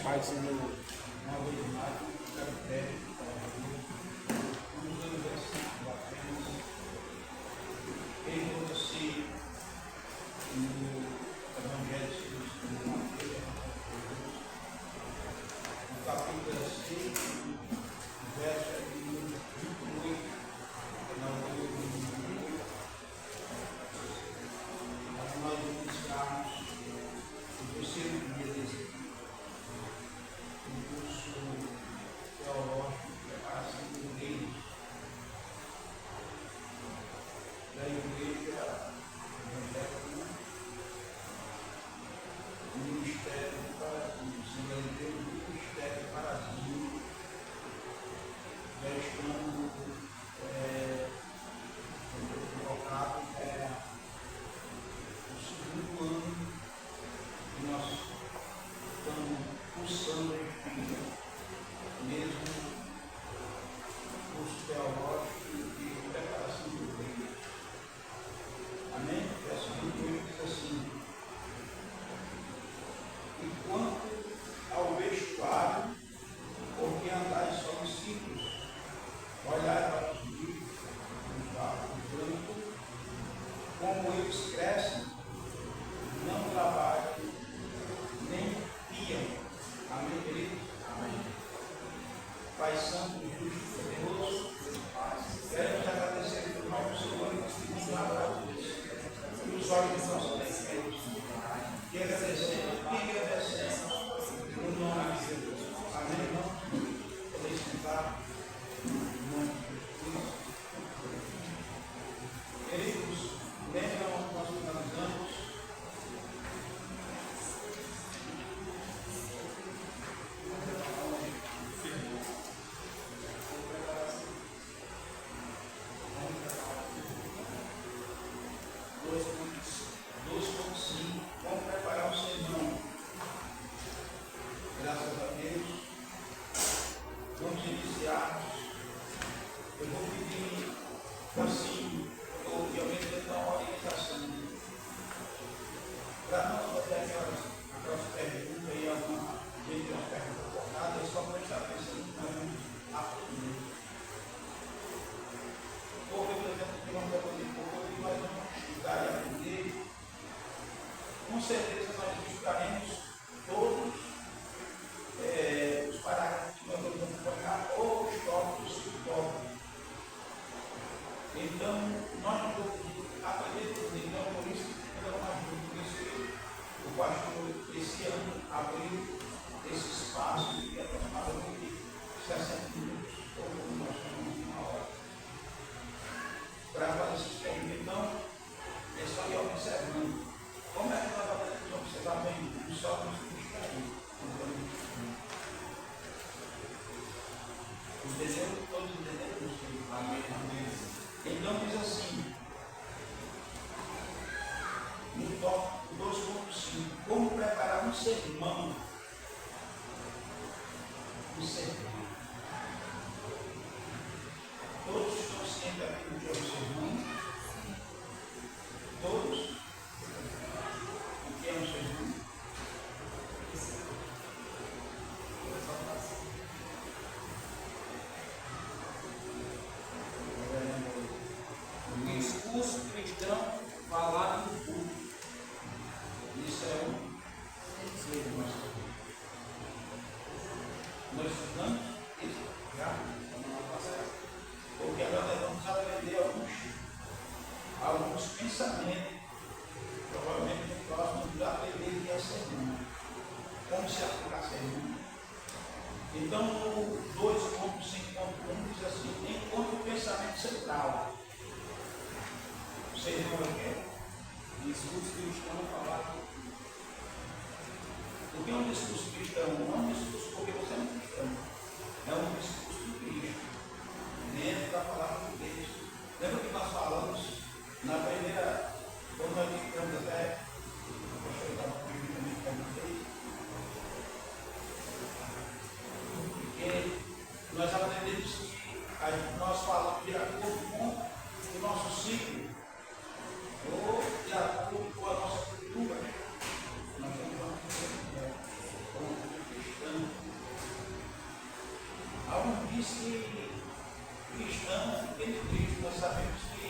Pai, Senhor, uma vez mais, quero pedir nos aniversários apenas em você no Evangelho segundo Mateus, no capítulo 6, verso 28, nós iniciamos o terceiro dia desse curso teológico de preparação do reino da igreja evangélica, o ministério do Parazinho, sendo a igreja do ministério do Parazinho, já estamos colocados no segundo ano que nós estamos cursando a Espírita, mesmo curso teológico de preparação do reino. Amém? Verso 28 diz assim: e quanto ao vestuário, porque andais só nos ciclos, olhai para os livros, os barcos brancos, como eles crescem, não trabalham, nem piam. Amém, querido? Amém. Pai Santo, justo, poderoso, queremos agradecer pelo nosso Senhor e nos dar os olhos dos nossos defeitos. E agradecemos no nome de Jesus. Amém, irmão? Podeis sentar no nome de Jesus. Queridos, lembram onde nós finalizamos? Vamos preparar o sermão. Graças a Deus. Vamos iniciar. Eu vou pedir assim, obviamente, dar uma orientação. Para nós fazer aquelas perguntas e alguma gente uma pergunta colocada, é só prestar atenção que nós vamos aprender. Porque, por exemplo, que vamos aprender pouco e nós vamos estudar e aprender. Com certeza nós estudaremos todos os parágrafos que nós vamos acompanhar ou os tópicos subtópicos. Então, nós não vamos aprender tudo. Então, por isso que nós vamos juntos. Por isso que o pastor, esse ano, abriu esse espaço de aproximadamente 60 minutos, ou como nós chamamos uma hora, para fazer esse experimento. Então, é só ir observando. Como é que nós vamos observar bem o sol nos cristãos? Entendeu? Todos entendemos? Amém. Então diz assim, no tópico 2.5, como preparar um sermão? Um sermão. Todos estão cientes aqui do que é o sermão? Todos? O que é um sermão? Discurso cristão falado no público. Isso é um sermão. Nós estudamos isso já semana passada. Porque agora nós vamos aprender alguns pensamentos. Provavelmente no próximo vamos aprender o que é sermão. Como se aplicar sermão. Então, no 2.5.1 diz assim: enquanto o pensamento central. Vocês não querem? Discurso cristão falado. O que é um discurso cristão? Não é um discurso porque você é um cristão. É um discurso do Cristo. Dentro da palavra de Deus. Lembra que nós falamos na primeira, quando nós ficamos até, deixa eu dar uma primeira também para vocês. Porque nós aprendemos que nós falamos de acordo com o nosso ciclo. Ou de acordo com a nossa cultura. Nós estamos falando como cristãos. diz que cristão é pequeno Cristo. Nós sabemos que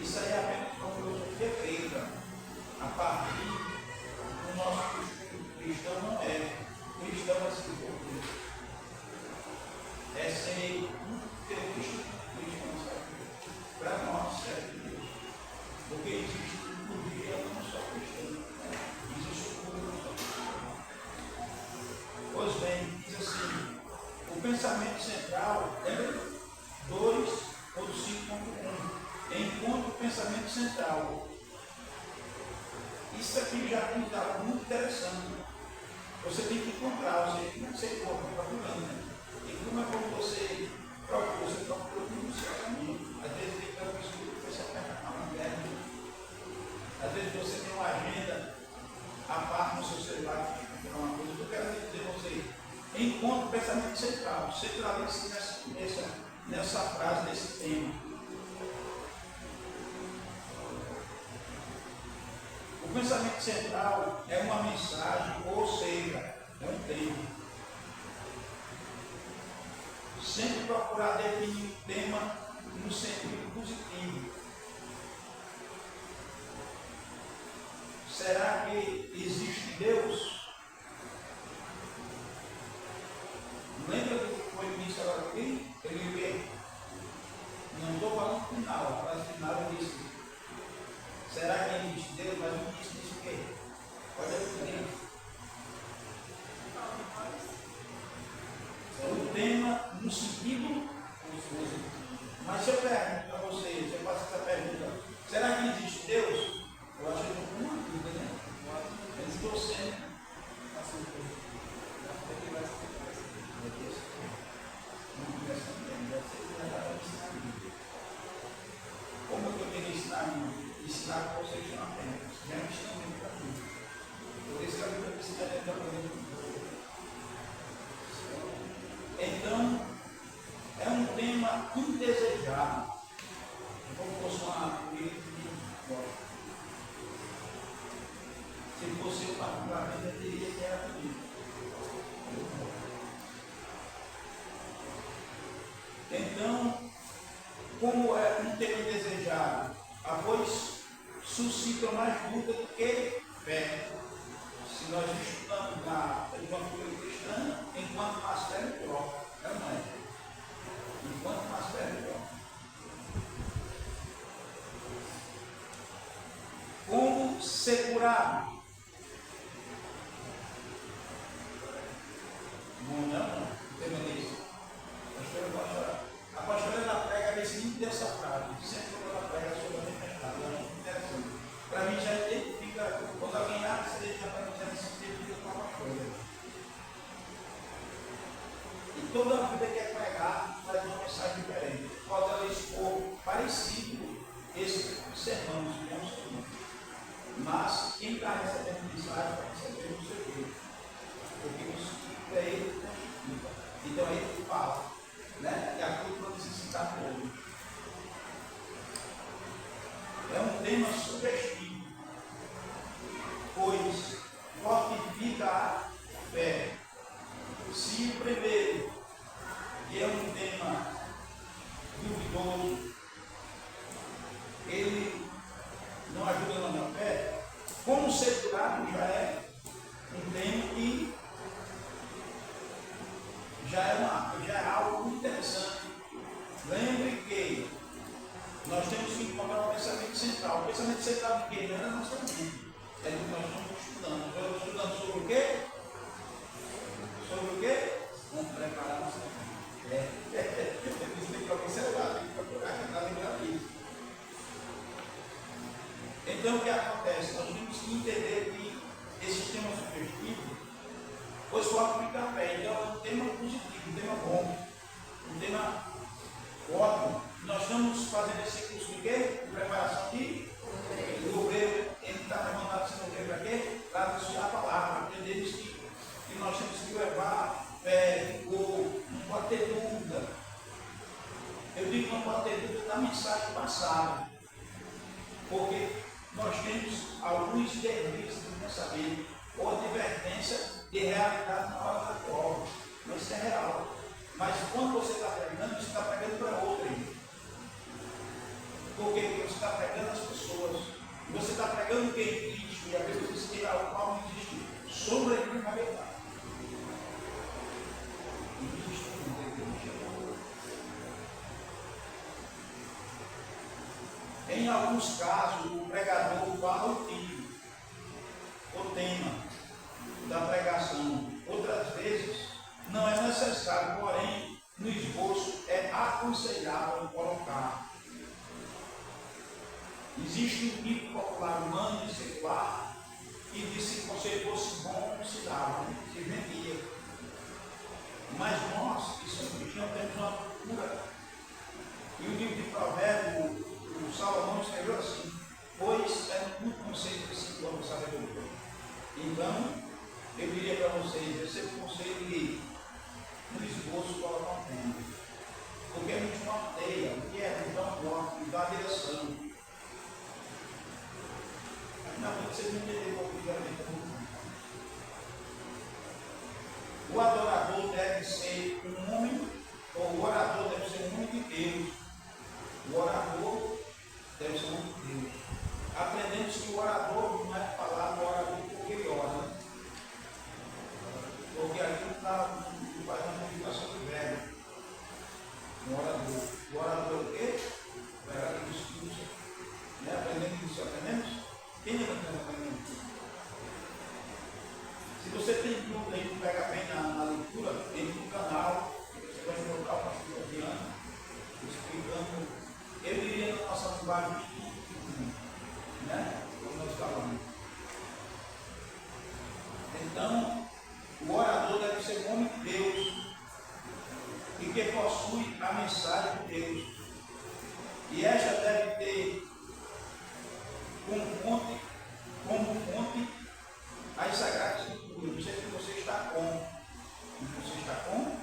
isso aí é apenas uma filosofia grega. A partir do nosso costume cristão não é. Cristão é ser por Cristo. É ser ter o Cristo na nossa vida. Para nós serve Deus. Porque existe um dia não só cristão. Existe um mundo não só cristão. Pois bem, diz assim, o pensamento central é 2 ou 5.1. Encontra o pensamento central. Isso aqui já é algo muito interessante. Você tem que encontrar, você não sei como, procurando, né? E como é como você procura no seu caminho. Às vezes tem tão escuro que você aperta a mão dela. Às vezes você tem uma agenda a par no seu celular que é uma coisa. Eu quero dizer a você, encontre o pensamento central. Centralize nessa frase, nesse tema. O pensamento central é uma mensagem, ou seja, é um tema. Sempre procurar definir um tema no sentido positivo. Será que existe Deus? Lembra do que foi dito agora aqui? Ele veio. Não estou falando final, a frase final eu disse. Será que existe Deus? Mas não disse o quê? Olha aqui. O tema no sentido confuso. Mas se eu pergunto para vocês, eu faço essa pergunta, será que existe Deus? Eu acho que eu estou com uma dúvida, né? Eu estou sendo como eu poderia ensinar para vocês de uma pena? Já me ensinamento para mim. Por isso que a Bíblia precisa de também. Então, é um tema indesejado. Como fosse uma política de gosto. Se fosse eu particularmente, eu teria que era política. Então, como é um tema indesejado, a voz suscita mais dúvida do que fé. Se nós estudamos na evangelho cristã, enquanto mais fé é troca, não é? Enquanto mais fé é troca. Como segurar? Não, tema disso. A pastora ela prega nesse nível dessa frase. Sempre quando ela prega sobre a tempestade, eu acho interessante. Para mim já identifica, quando alguém abre esse dedo, para mim já se identifica com a pastora. E toda a vida que é pregar faz uma mensagem diferente. Pode ela expor parecido esse sermão, que é um sermão. Mas quem está recebendo mensagem está recebendo o seu Deus. Porque o Espírito é ele que constitui. Então é ele que fala. Né? E aquilo que não necessita todo. É um tema sugestivo, pois fortifica a fé. Se o primeiro, que é um tema duvidoso, ele não ajuda na fé, como o seculado já é um tema que já é algo interessante. Lembre que nós temos que encontrar o pensamento central. O pensamento central de quem? Não é a nossa mente. É o que nós estamos estudando. Estamos estudando sobre o quê? Sobre o quê? Vamos preparar nossa mente. Isso tem que observar, tem que procurar tentar lembrar disso. Então o que acontece? Nós temos que entender que esse tema sugestivo pois fortifica a fé. Então é um tema positivo, um tema bom, um tema ótimo. Nós estamos fazendo esse curso de quê? De preparação de obreiro. Ele está mandado ser obreiro para quê? Para estudar a palavra. Aprendemos que nós temos que levar fé, vigor, não pode ter dúvida. Eu digo que não pode ter dúvida da mensagem passada. Porque nós temos alguns serviços de pensamento ou advertência de realidade na hora atual. Mas isso é real. Mas quando você está pregando, você está pregando para outrem. Por quê? Porque você está pregando as pessoas. Você está pregando quem Cristo, e a Bíblia diz que ao qual não existe sombra de verdade. Em alguns casos, o pregador fala o título, o tema da pregação. Outras vezes, não é necessário, porém, no esboço é aconselhável colocar. Existe um tipo popular humano e secular que diz que se você fosse bom, não se dava, se vendia. Mas nós, que somos cristãos, temos uma cultura. E o livro de Provérbios, o Salomão escreveu assim: pois é muito conceito que se encontra sabedoria. Então, eu diria para vocês, esse é o conselho de no esboço colocar um tema. Porque a gente norteia o que é então forte, dá a direção. Não, vocês não entenderam o o adorador deve ser um homem, ou o orador deve ser um homem de Deus. O orador deve ser um homem de Deus. Aprendemos que o orador não é falar do orador porque ele ora. Porque aqui está fazendo uma configuração de verbo. O orador. O orador é o quê? O orador do discurso. Aprendemos isso, aprendemos? Quem lembra que nós aprendemos? Se você tem dúvida e não pega bem na leitura, entre no canal, você vai encontrar o pastor Adriano explicando, eu diria na nossa linguagem, como nós falamos. Então, o orador deve ser um homem de Deus e que possui a mensagem de Deus. E esta deve ter como fonte as sagradas escrituras. Não sei se você está com. Você está com?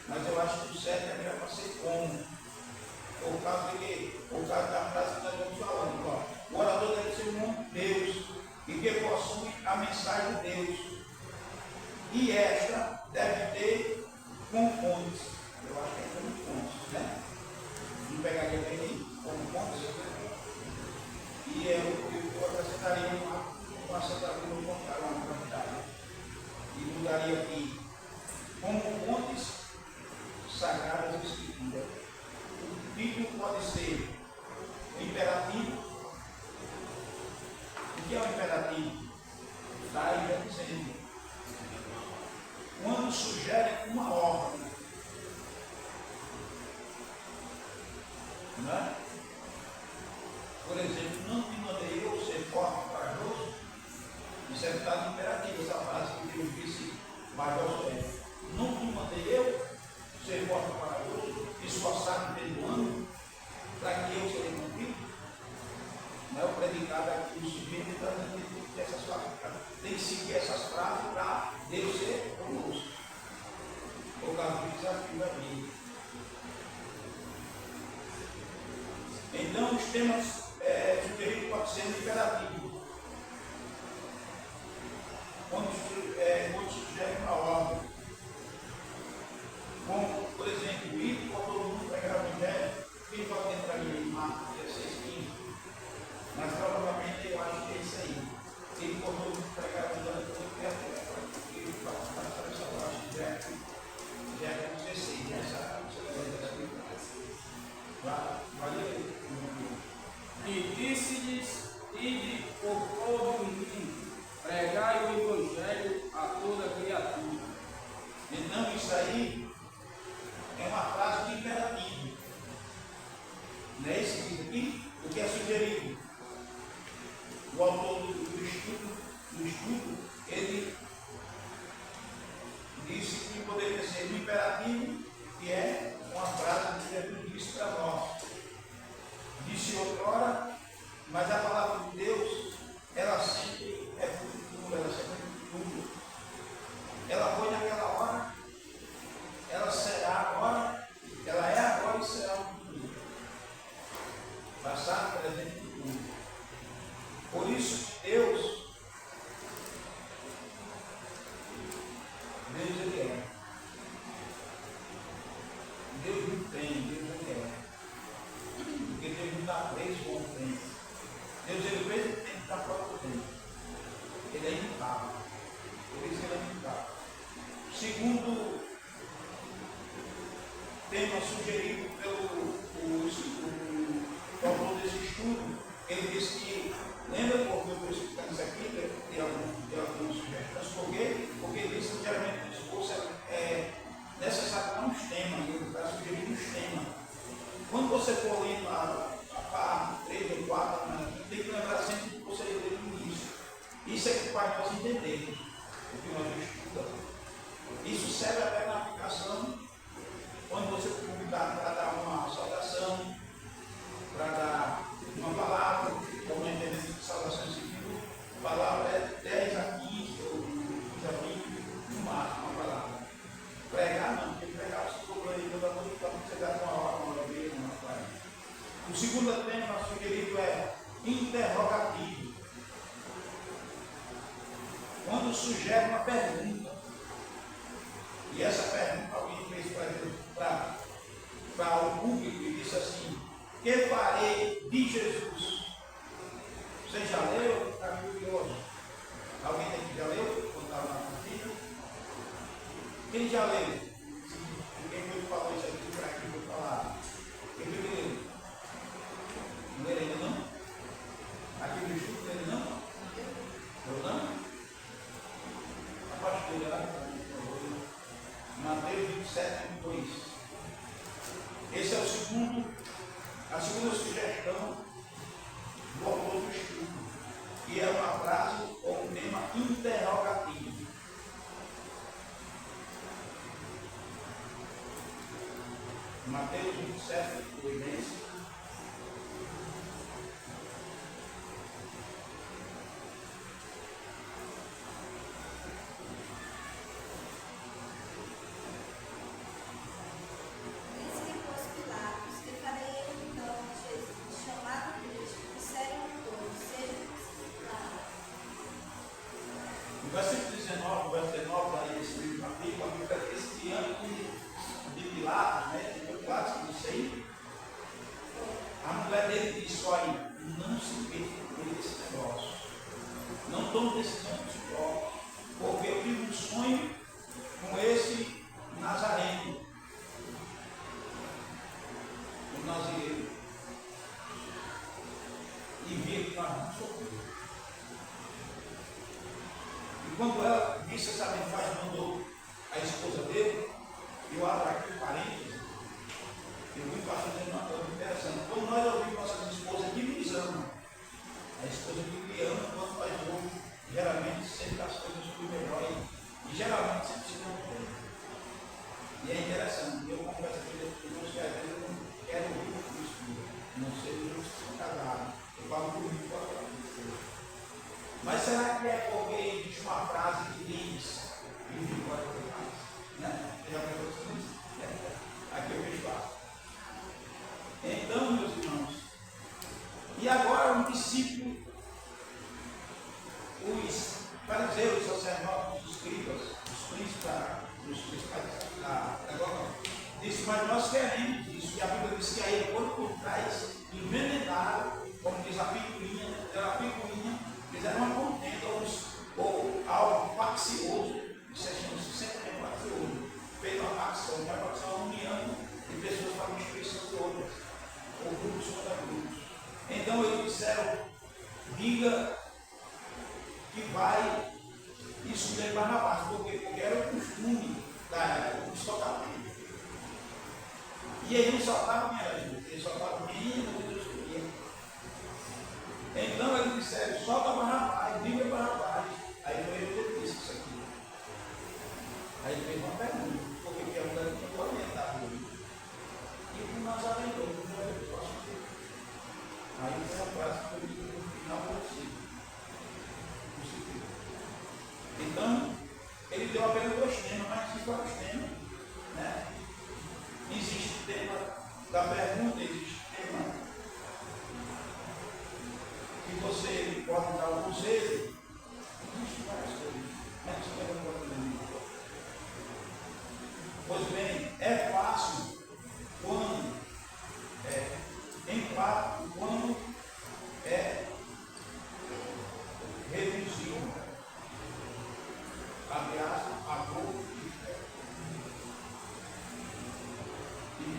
Mas eu acho que o certo é melhor para ser com. Por causa de quê? Por causa da frase que nós estamos falando. Ó. O orador deve ser um homem de Deus e que possui a mensagem de Deus. E esta deve ter com fontes. Eu acho que é com fontes, né? Vamos pegar aqui bem com fontes. E eu acrescentaria uma centavina no contrário, uma quantidade. E mudaria aqui como fontes sagradas da Escritura. O título pode ser o imperativo. O que é o imperativo? Está aí já dizendo. Quando sugere uma ordem. Não é? Por exemplo, não te mandei eu ser forte e corajoso. Isso é estado imperativo, essa frase que Deus disse para Josué. Não te mandei eu ser forte e corajoso, esforçado e perdoando, para que eu seja cumprido. Não é o predicado aqui, o sujeito está dizendo que essas frases tem que seguir essas frases para Deus ser conosco. Por causa do desafio da vida. Então, os temas sugeridos podem ser no imperativo. Quando sugere uma ordem. Como, por exemplo, ir por todo mundo pregar o evangelho, quem pode entrar em Marcos 16:15? Mas provavelmente eu acho que é isso aí. Ir por todo mundo pregar o evangelho, eu acho que já é 16, essa E disse-lhes, ide Ele é imutável. Por isso ele é imutável. Segundo tema sugerido pelo autor desse estudo, ele disse que, lembra porque eu estou explicando isso aqui, de algumas sugestões, porque ele disse que geralmente o discurso é necessário dar uns temas, ele está sugerindo uns temas. Quando você for lendo a parte 3 ou 4, tem que lembrar sempre que você leu no início. Isso é que faz nós entendermos o que nós estudamos. Isso serve até na aplicação, quando você for convidado para dar uma saudação, para dar uma palavra, como entendemos de saudação civil, a palavra é 10 a 15 ou 15 a 20, no máximo uma palavra. Pregar não, porque pregar você procura aí toda noite, então você dá uma hora, uma hora e meia, uma hora. O segundo tema sugerido é interrogativo. Quando sugere uma pergunta, e essa pergunta alguém fez para o público e disse assim: que farei de Jesus? Você já leu? Está curioso? Alguém aqui já leu? Quando estava na vida? Quem já leu? Quem foi que falou isso aqui para quem foi falar? Quem foi que leu? Não leram ainda não? Aqui no estudo dele não? Eu não? A pastora lá, Mateus 27, 2. Esse é a segunda sugestão do autor do estudo, que é uma frase ou um tema interrogativo. Mateus 27, 2. Versículo 19, verso 19, aí esse livro da Bíblia, esse ano de Pilatos, né? De Pilatos, não sei. A mulher dele disse: olha, não se meta nesse negócio. Não tome decisão dos próprios, porque eu tive um sonho com esse Nazareno, o Nazireiro, e vi que nós não sofremos. E quando ela disse essa mensagem, mandou a esposa dele, eu abro aqui um parênteses, eu vi fazendo uma coisa interessante. Quando nós ouvimos nossas esposas que nos amam, a esposa que me ama, quando faz novo, geralmente sempre as coisas fluem melhor e geralmente sempre se dão bem. E é interessante, eu confesso aqui das pessoas que às vezes eu não quero ouvir o esposa, não sei se eu sou casado, eu falo por mim, para falar com você. Mas será que é porque existe uma frase que diz, e ficou aqui mais, né? Já pensou nisso? Aqui eu vejo fácil. Então, meus irmãos, e agora um discípulo, os fariseus, os sacerdotes, os escribas, os príncipes, os principais da agora, disse: mas nós queremos isso. E a Bíblia diz que aí, por trás, envenenaram, como diz a picuinha, fizeram uma contenda ou algo faccioso, isso sempre é faccioso, fez uma facção, é uma união de pessoas para a destruição de outras, ou grupos contra grupos. Então eles disseram: diga que vai isso de Barrabás, porque era o costume dos tocamentos. E aí eles soltavam minha ajuda, eles soltavam minha Deus queria. Então eles disseram: solta Barrabás, diga Barrabás. Aí foi ele que disse isso aqui. Aí ele fez uma pergunta: por que a mulher não pode entrar por mim? E o Nazareno, não é o próximo. Aí foi a frase que eu digo no final possível. Então, ele deu apenas 2 temas, mas existe vários temas. Né? Existe o tema da pergunta, existe o tema que você pode dar um conselho,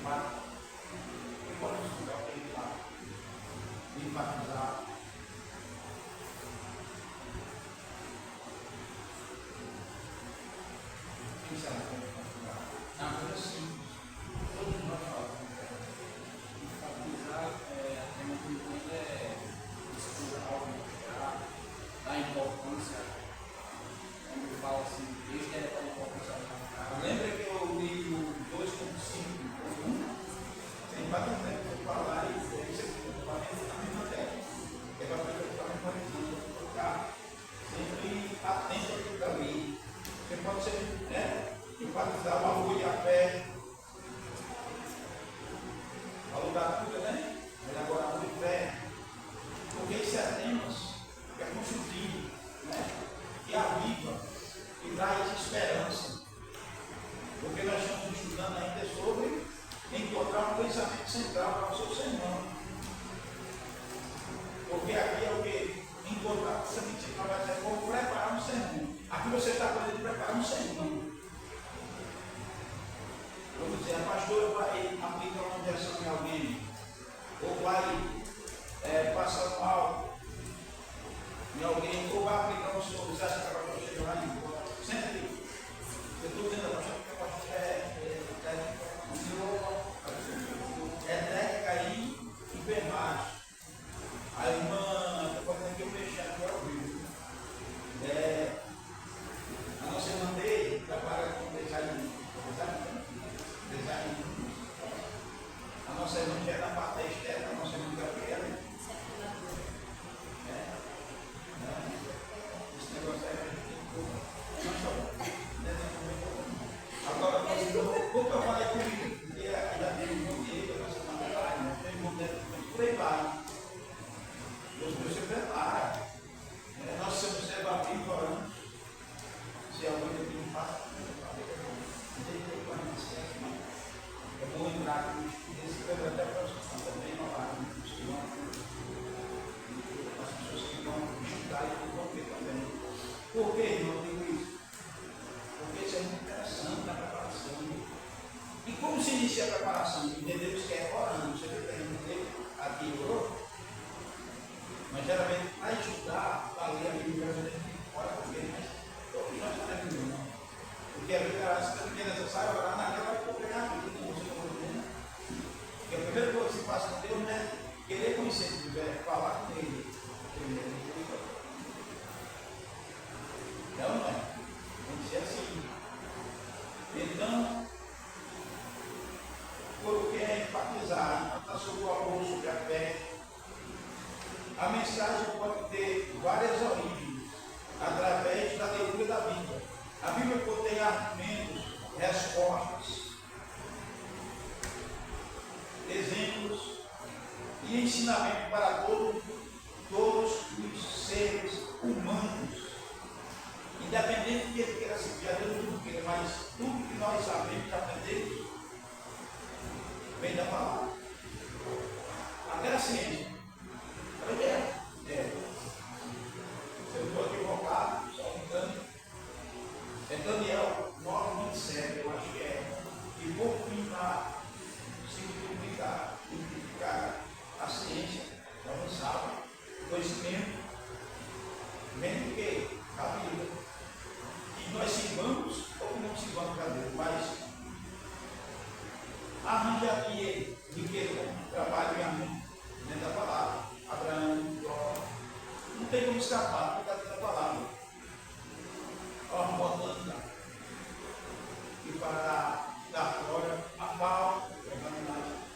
mata. E pode estudar o que ele fala. Enfatizar. Quem sabe como enfatizar? É uma coisa simples. Todos nós falamos. Enfatizar é uma coisa estrutural, dar importância. Quando fala assim, Deus quer dar importância ao cara. Lembra que eu li o 2.5.1? Tem bastante para falar e isso aqui para a mesma técnica. É para ficar enfatizando, ficar sempre atento ao que está ali. Você pode ser, enfatizar o amor e a fé. Falou da cura, né? Mas agora amor e fé. Porque isso é temas que é construtivo, né? Que aviva, que traz esperança. Porque nós estamos estudando ainda sobre encontrar um pensamento central para o seu sermão. Porque aqui é o que? Encontrar o pensamento central vai dizer como preparar um sermão. Aqui você está podendo preparar um sermão. Vamos dizer, a pastora vai aplicar uma injeção em alguém, ou vai passar mal em alguém, ou vai aplicar um soro. Você acha que a pastora chega lá e embora? Senta aqui. Eu estou dizendo a pastora que a pastora é técnica em enfermagem. A irmã, estou fazendo aqui o mexendo agora ao vivo. A nossa irmã dele trabalha com design. A nossa irmã já é da parte externa, a nossa irmã Gabriela. Esse negócio aí a gente tem que agora, como eu falei comigo, porque aqui já tem um dia, a nossa irmã vai, né? Tem um momento por aí vai. Deus se prepara. Nós somos servos orando. Se alguém tem um passo, eu vou entrar aqui nesse programa até a próxima, também não vai, as pessoas que vão estudar e vão ver também. Por que eu digo isso? Porque isso é muito interessante na preparação. E como se inicia a preparação? Entendemos que é orando. Você tem que entender aqui orou. Mas geralmente para estudar, para ler a Bíblia, a gente ora também, mas todos nós não é Bíblia, não. Porque a Bíblia, se é necessário orar naquela hora que eu pegar a Bíblia, como você está dizendo. Porque a primeira coisa que se faz com Deus é querer conhecer o Deus, falar com Ele. Não, não é? Tem que ser assim. Então, porque é enfatizar sobre o amor, sobre a fé. A mensagem pode ter várias origens, através da leitura da Bíblia. A Bíblia contém argumentos, respostas, exemplos e ensinamento para todos os seres humanos. Independente de que ele queira se criar, tudo queira, mas tudo que nós sabemos, aprendemos, vem da palavra. Até a ciência. Se eu estou equivocado, só um tanto. É Daniel 9:27, eu acho que é. E vou tentar simplificar a ciência, avançada, conhecimento, vem do que? Da Bíblia. E nós sigamos ou não sigamos a Deus, mas arranja aqui de que trabalho e amém dentro da palavra. Abraão, Jó, não tem como escapar por causa da palavra. Ó, botando e para dar glória a Paulo,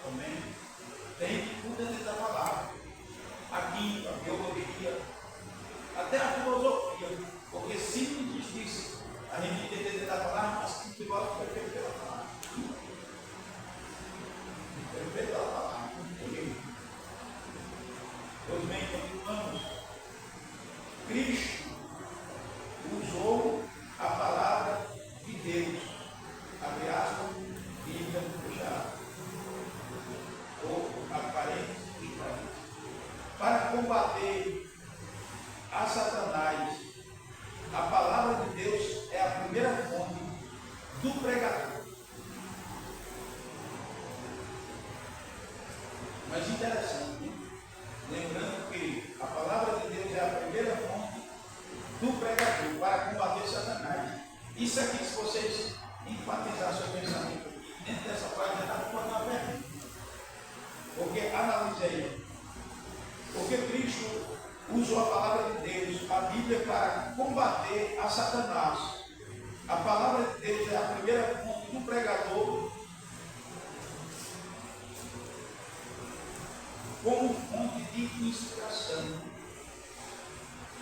também, tem tudo dentro da palavra. A química, a biologia, até a filosofia, porque simples disso, a gente tem dentro da palavra, mas que gosta foi feito pela palavra. Foi feito pela palavra. Pois bem, continuamos. Cristo usou a palavra de Deus, abre aspas, Bíblia fechada, ou aparente e claramente, para combater a Satanás. A palavra de Deus é a primeira fonte do pregador. do pregador para combater Satanás. Isso aqui, se vocês enfatizar seu pensamento aqui, dentro dessa página, está com uma pergunta. Porque analise aí. Porque Cristo usou a palavra de Deus, a Bíblia, para combater a Satanás. A palavra de Deus é a primeira fonte do pregador como fonte de inspiração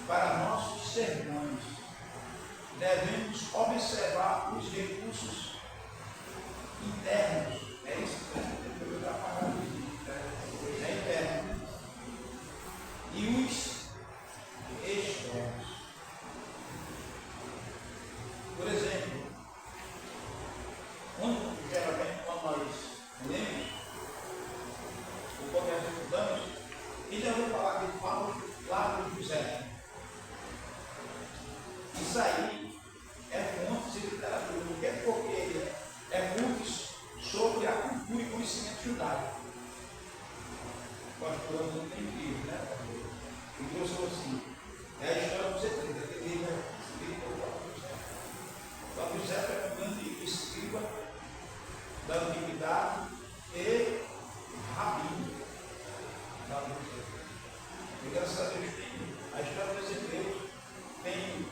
para nossos sermões. Devemos observar os recursos internos. É isso que eu já falei. É interno. E os externos. Por exemplo, geralmente quando nós lemos o quando nós estudamos, e já vou falar de Paulo Flávio José. Isso aí é fontes de literatura. Por quê? Porque é fontes sobre a cultura e conhecimento judaico. O pastor não tem livro, né? Então eu sou assim. É a história que você tem, aquele livro escrito por Flávio José. Flávio José é um grande escriba da antiguidade e rabino. Flávio José. E graças a Deus tem a história dos hebreus, tem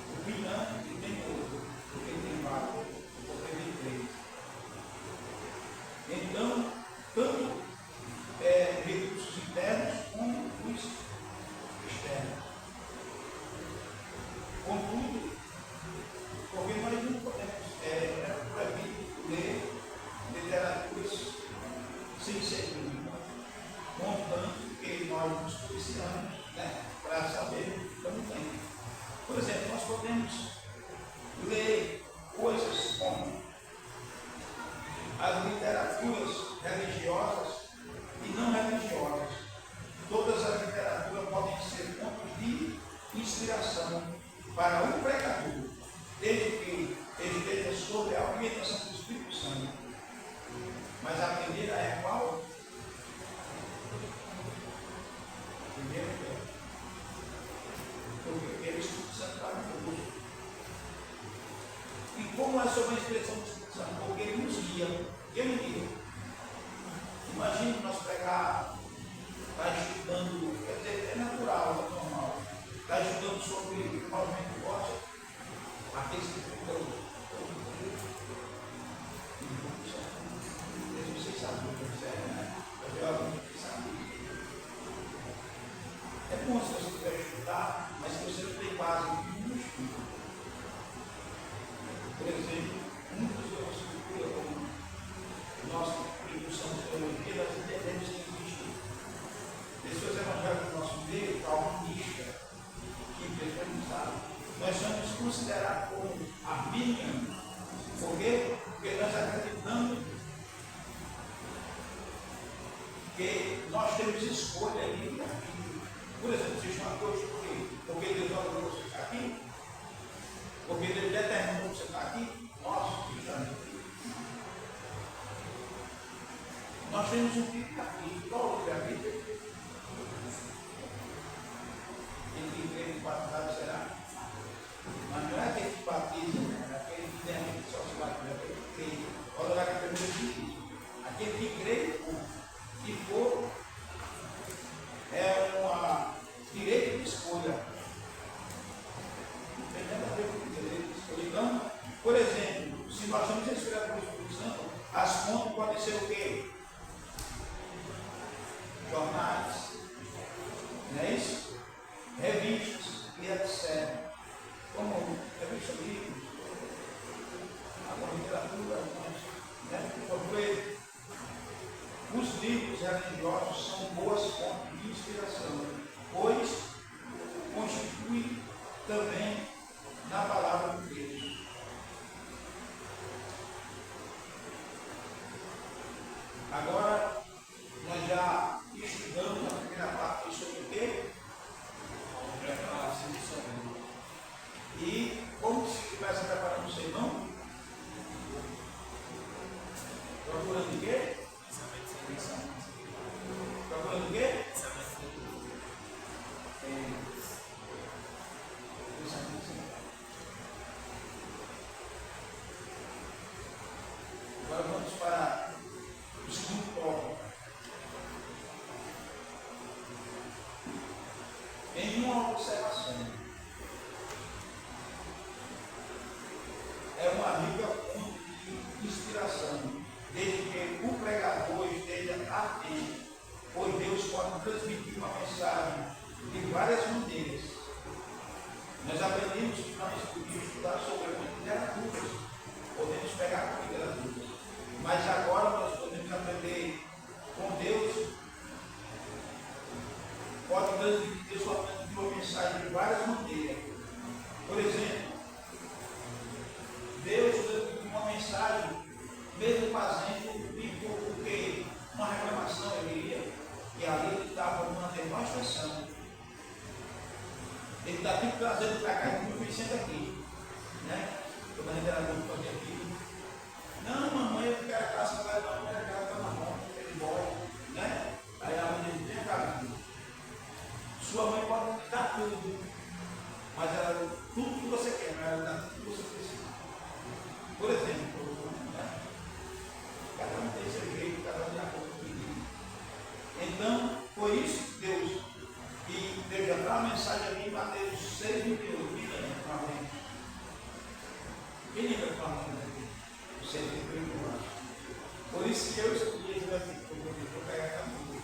o Pinã e tem outro, porque tem vários, porque tem 3. Então, tanto recursos internos como os externos. Contudo, porque nós não podemos proibir ler literaturas sem ser contanto que nós nos policiamos, né, para saber como tem. Por exemplo, nós podemos ler coisas como as literaturas religiosas e não religiosas. Todas as literaturas podem ser pontos de inspiração para o pregador, desde que esteja sob a orientação do Espírito Santo. Mas a primeira é qual? Primeiro é porque o Espírito Santo está conosco. E como é sobre a expressão do Espírito Santo? Porque ele nos guia. Ele guia. Imagine nós pegar, está estudando, quer dizer, é natural, é normal. Está estudando sobre o movimento gótico, aqueles que ficam vocês sabem o que é, né? Eu alguém que sabe. É bom se você quiser estudar, mas se você não tem base no estudo. Por exemplo, muitas outras culturas, como nós que usamos teologia, nós entendemos que existem pessoas evangélicas do nosso meio, calvinistas, que pessoas não sabem. Nós somos considerados como arminianos. Por quê? Porque nós acreditamos que nós temos escolha livre aqui. Por exemplo, existe uma coisa porque Deus ordenou você estar aqui, porque Deus determinou você estar aqui, nós estamos aqui. Nós temos um livre aqui. Qual o livre aqui? Quem que crê no batizado será? Mas não é aquele que batiza, é aquele que tem só se batiza, é aquele que crê. Olha lá que a pergunta diz: aquele que crê e for um direito de escolha. Não tem nada a ver com direito de escolha. Então, por exemplo, se nós estamos inspirados pelo Espírito Santo, as fontes podem ser o quê? Jornais, não é isso? Revistas e etc. Como revista livros, a literatura, né? Porque os livros religiosos são boas fontes de inspiração, pois constituem também na palavra de Deus. Agora, nós já estudamos a primeira parte sobre o quê? E como se estivesse preparando o sermão? Procurando o quê? Procurando o quê? transmitir uma mensagem de várias maneiras. Nós aprendemos que nós podíamos estudar sobre a literatura, podemos pegar com literatura, mas agora nós podemos aprender com Deus, pode transmitir uma mensagem de várias maneiras. Por exemplo, Deus transmitiu uma mensagem, mesmo fazendo porque uma reclamação ele ia, e ali ele estava numa demonstração. Ele está sempre trazendo para cá, como eu fiz sempre aqui. Né? Quando a gente era muito fazer aqui. Não, mamãe, eu quero a casa lá, não, eu quero a casa na mão, ele embora. Né? Aí a mãe diz, vem cá, filho. Sua mãe pode te dar tudo, mas ela tudo que você quer, mas ela dá tudo que você precisa. Por exemplo, né? Cada um tem seu jeito, cada um de acordo com o que. Então, foi isso que Deus. E Deus já dá uma mensagem aqui em Mateus 6, 28. Quem lembra com a gente? Quem lembra com a gente aqui? O 6, 28. Por isso que eu escolhi esse versículo, porque eu vou pegar a música.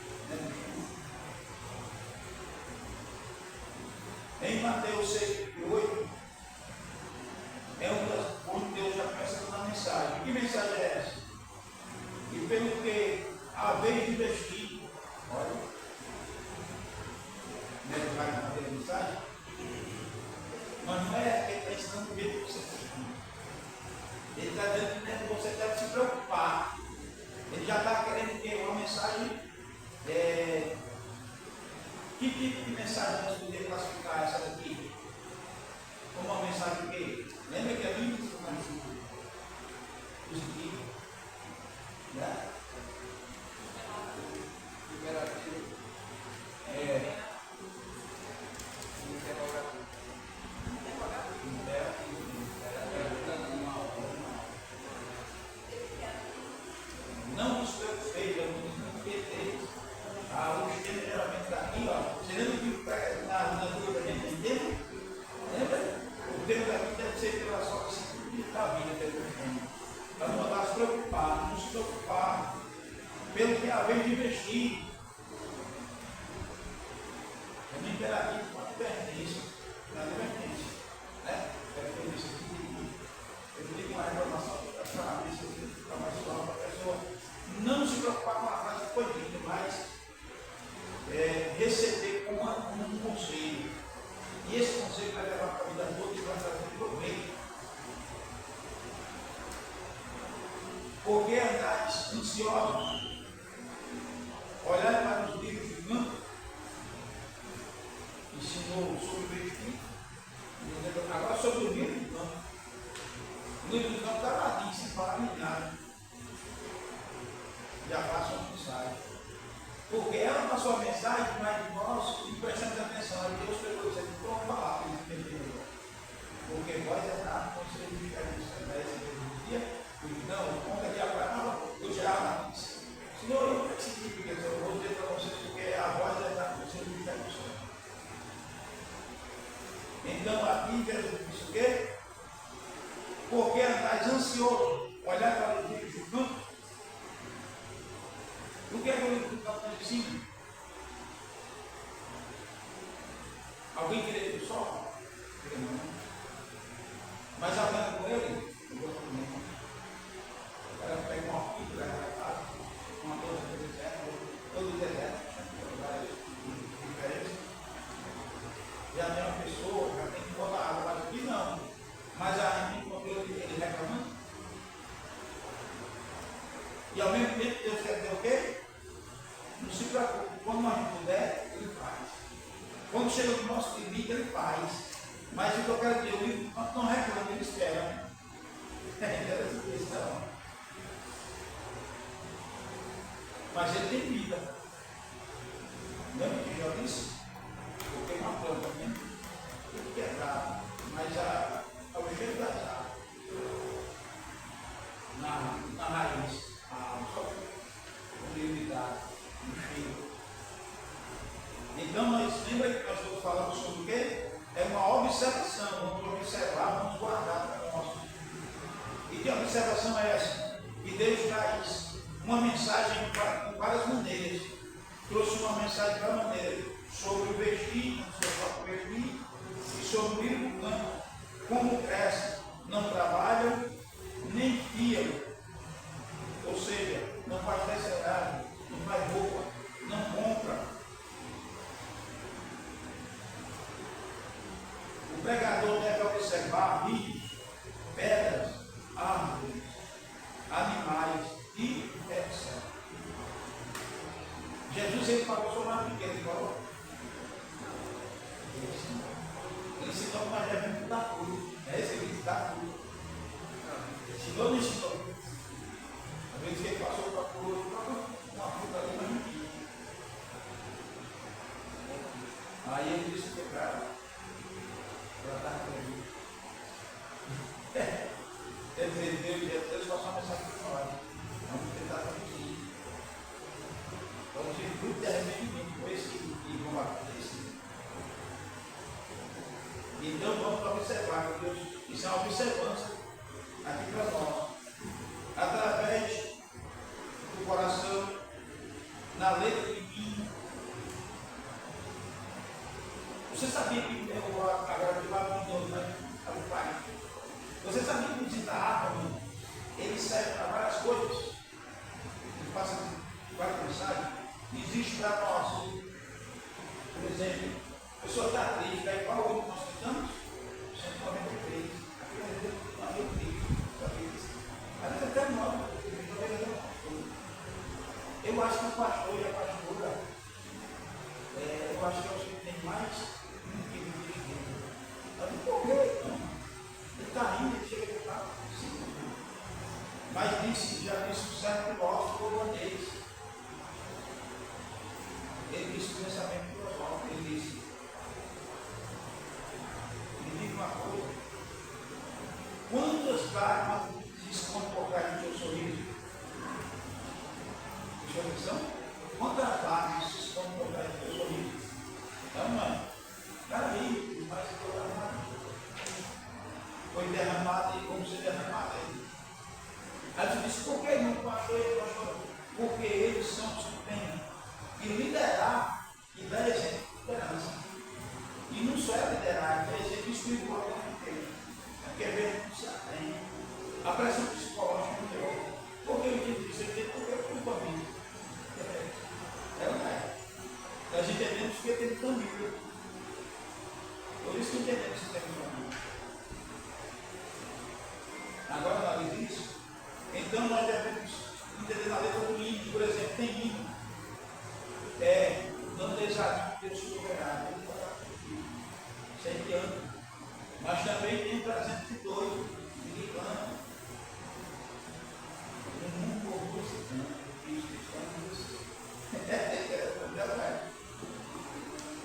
Em Mateus 6, 28, é onde Deus já começa a dar mensagem. Que mensagem é essa? E pelo que a vez de vestir, olha. Ele vai fazer a mensagem, mas não é que ele está ensinando o jeito que você está. Ele está dizendo que você deve se preocupar. Ele já está querendo ter uma mensagem. Que tipo de mensagem nós podemos classificar essa daqui? Como uma mensagem que? Lembra que a Bíblia diz como é positivo? Né? Imperativo. Não nos preocupei, eu não inquietei. O sistema geralmente está aqui, ó. Você lembra que na dúvida a gente entendeu? Lembra? O termo daqui deve ser pela sua simplicidade da vida, pelo sistema. Para não mandar se preocupar, não se preocupar pelo que é a vez de investir. É um imperativo com advertência. Na advertência. Né? Eu digo uma reclamação para ver se fica mais suave para a pessoa não se preocupar com a frase que foi dita, mas receber como um conselho. E esse conselho vai levar para a vida toda e vai trazer proveito. Porque andais ansiosos, olhar para os livros do campo, ensinou sobre o vestir, agora sobre o livro do campo. O livro do campo está lá, se fala milhar. Já passa uma mensagem. Porque ela passou a mensagem, mas nós prestamos atenção. Aí Deus pegou isso aqui, vamos falar para ele entender. Porque vós é nada, você fica nisso, esse dia. Não, conta aqui agora, eu tirava na pista. Senhor, eu não significa isso, eu vou dizer para vocês, porque a voz é nada, você fica nisso. Então aqui Jesus disse o quê? Porque andais ansioso, olhar para os livros do campo. O que é que o livro do campo nos ensina? Alguém queria ir para o sol? Não. Mas andando com ele, eu gosto também. O cara pega uma fita, leva para casa, uma coisa do deserto, todo deserto, várias diferentes. Já tem uma pessoa, já tem que botar água lá aqui, não. Mas a gente encontrou ele reclamando. E ao mesmo tempo Deus quer dizer o quê? Não se preocupe, quando a gente puder, ele faz. Quando chega no nosso limite, ele faz. Mas o que eu quero dizer, o livro não reclama, ele espera. É interessante isso, não. Mas ele tem vida. Lembra que já disse? Porque é uma planta, né? Tudo quebrado. Mas o jeito da na raiz, só possibilidade, no cheiro. Então, lembra que nós estamos falando sobre o quê? É uma observação, vamos observar, vamos guardar para nós. E que observação é essa? Que Deus traz uma mensagem com várias maneiras. trouxe uma mensagem da maneira sobre o vestir, não seu próprio vestir, e sobre o livro do campo, como crescem, não trabalham, nem fiam, ou seja, não faz tecelagem, não faz roupa, não compra. O pregador deve observar rios, pedras, árvores, animais e etc. Jesus ele falou sobre uma riqueza, ele falou. Ele ensinou que nós devemos dar fruto. É esse que dá fruto. Ensinou ou não ensinou? Às vezes ele passou para o outro, uma fruta ali, mas não tinha. Aí ele disse que para dar feliz. Quer dizer, Deus passou uma mensagem para nós. Vamos tentar feliz. Então, o fruto de arrependimento foi esse que vão acontecer. Então, vamos observar que Deus, isso é uma observância aqui para nós. Através do coração, na letra divina. Você sabia que agora de lá de novo, né? O pai. Você sabia que o citarro, ele serve para várias coisas? Ele passa várias mensagens. Existe para nós. Por exemplo, a pessoa está triste, aí qual o que nós cantamos? 193. Aqui é uma triste. Às vezes até nós, eu acho que o pastor e a pastora, eu acho que é os que tem mais motivo de Deus. Mas não morreu, não. Ele está indo, ele chega de lá. Mas disse, já disse o certo filósofo holandês. Ele disse o pensamento filosófico, ele disse, me diga uma coisa, quantas lágrimas se escondem por trás do seu sorriso? Deixa eu ver, quantas lágrimas se escondem por trás do seu sorriso? Não, mãe, peraí, mas foi derramado e como ser derramado aí. Aí você disse, por que não pastor e pastor? Porque eles são os que têm que liderar e dar exemplo de liderança. E não só é liderar, é exemplo espiritual também. Porque é ver que se atende. A pressão psicológica não deu. Por que eu digo isso? Porque eu fui família. É ou não é? Nós entendemos que tem família. Por isso que entendemos que tem família. Agora, análise isso. Então, nós devemos entender na letra do hino, por exemplo, tem hino. Não desafio Deus soberano, sempre anda. Mas também tem 302 que canta. O mundo orgulho se canta, Cristo está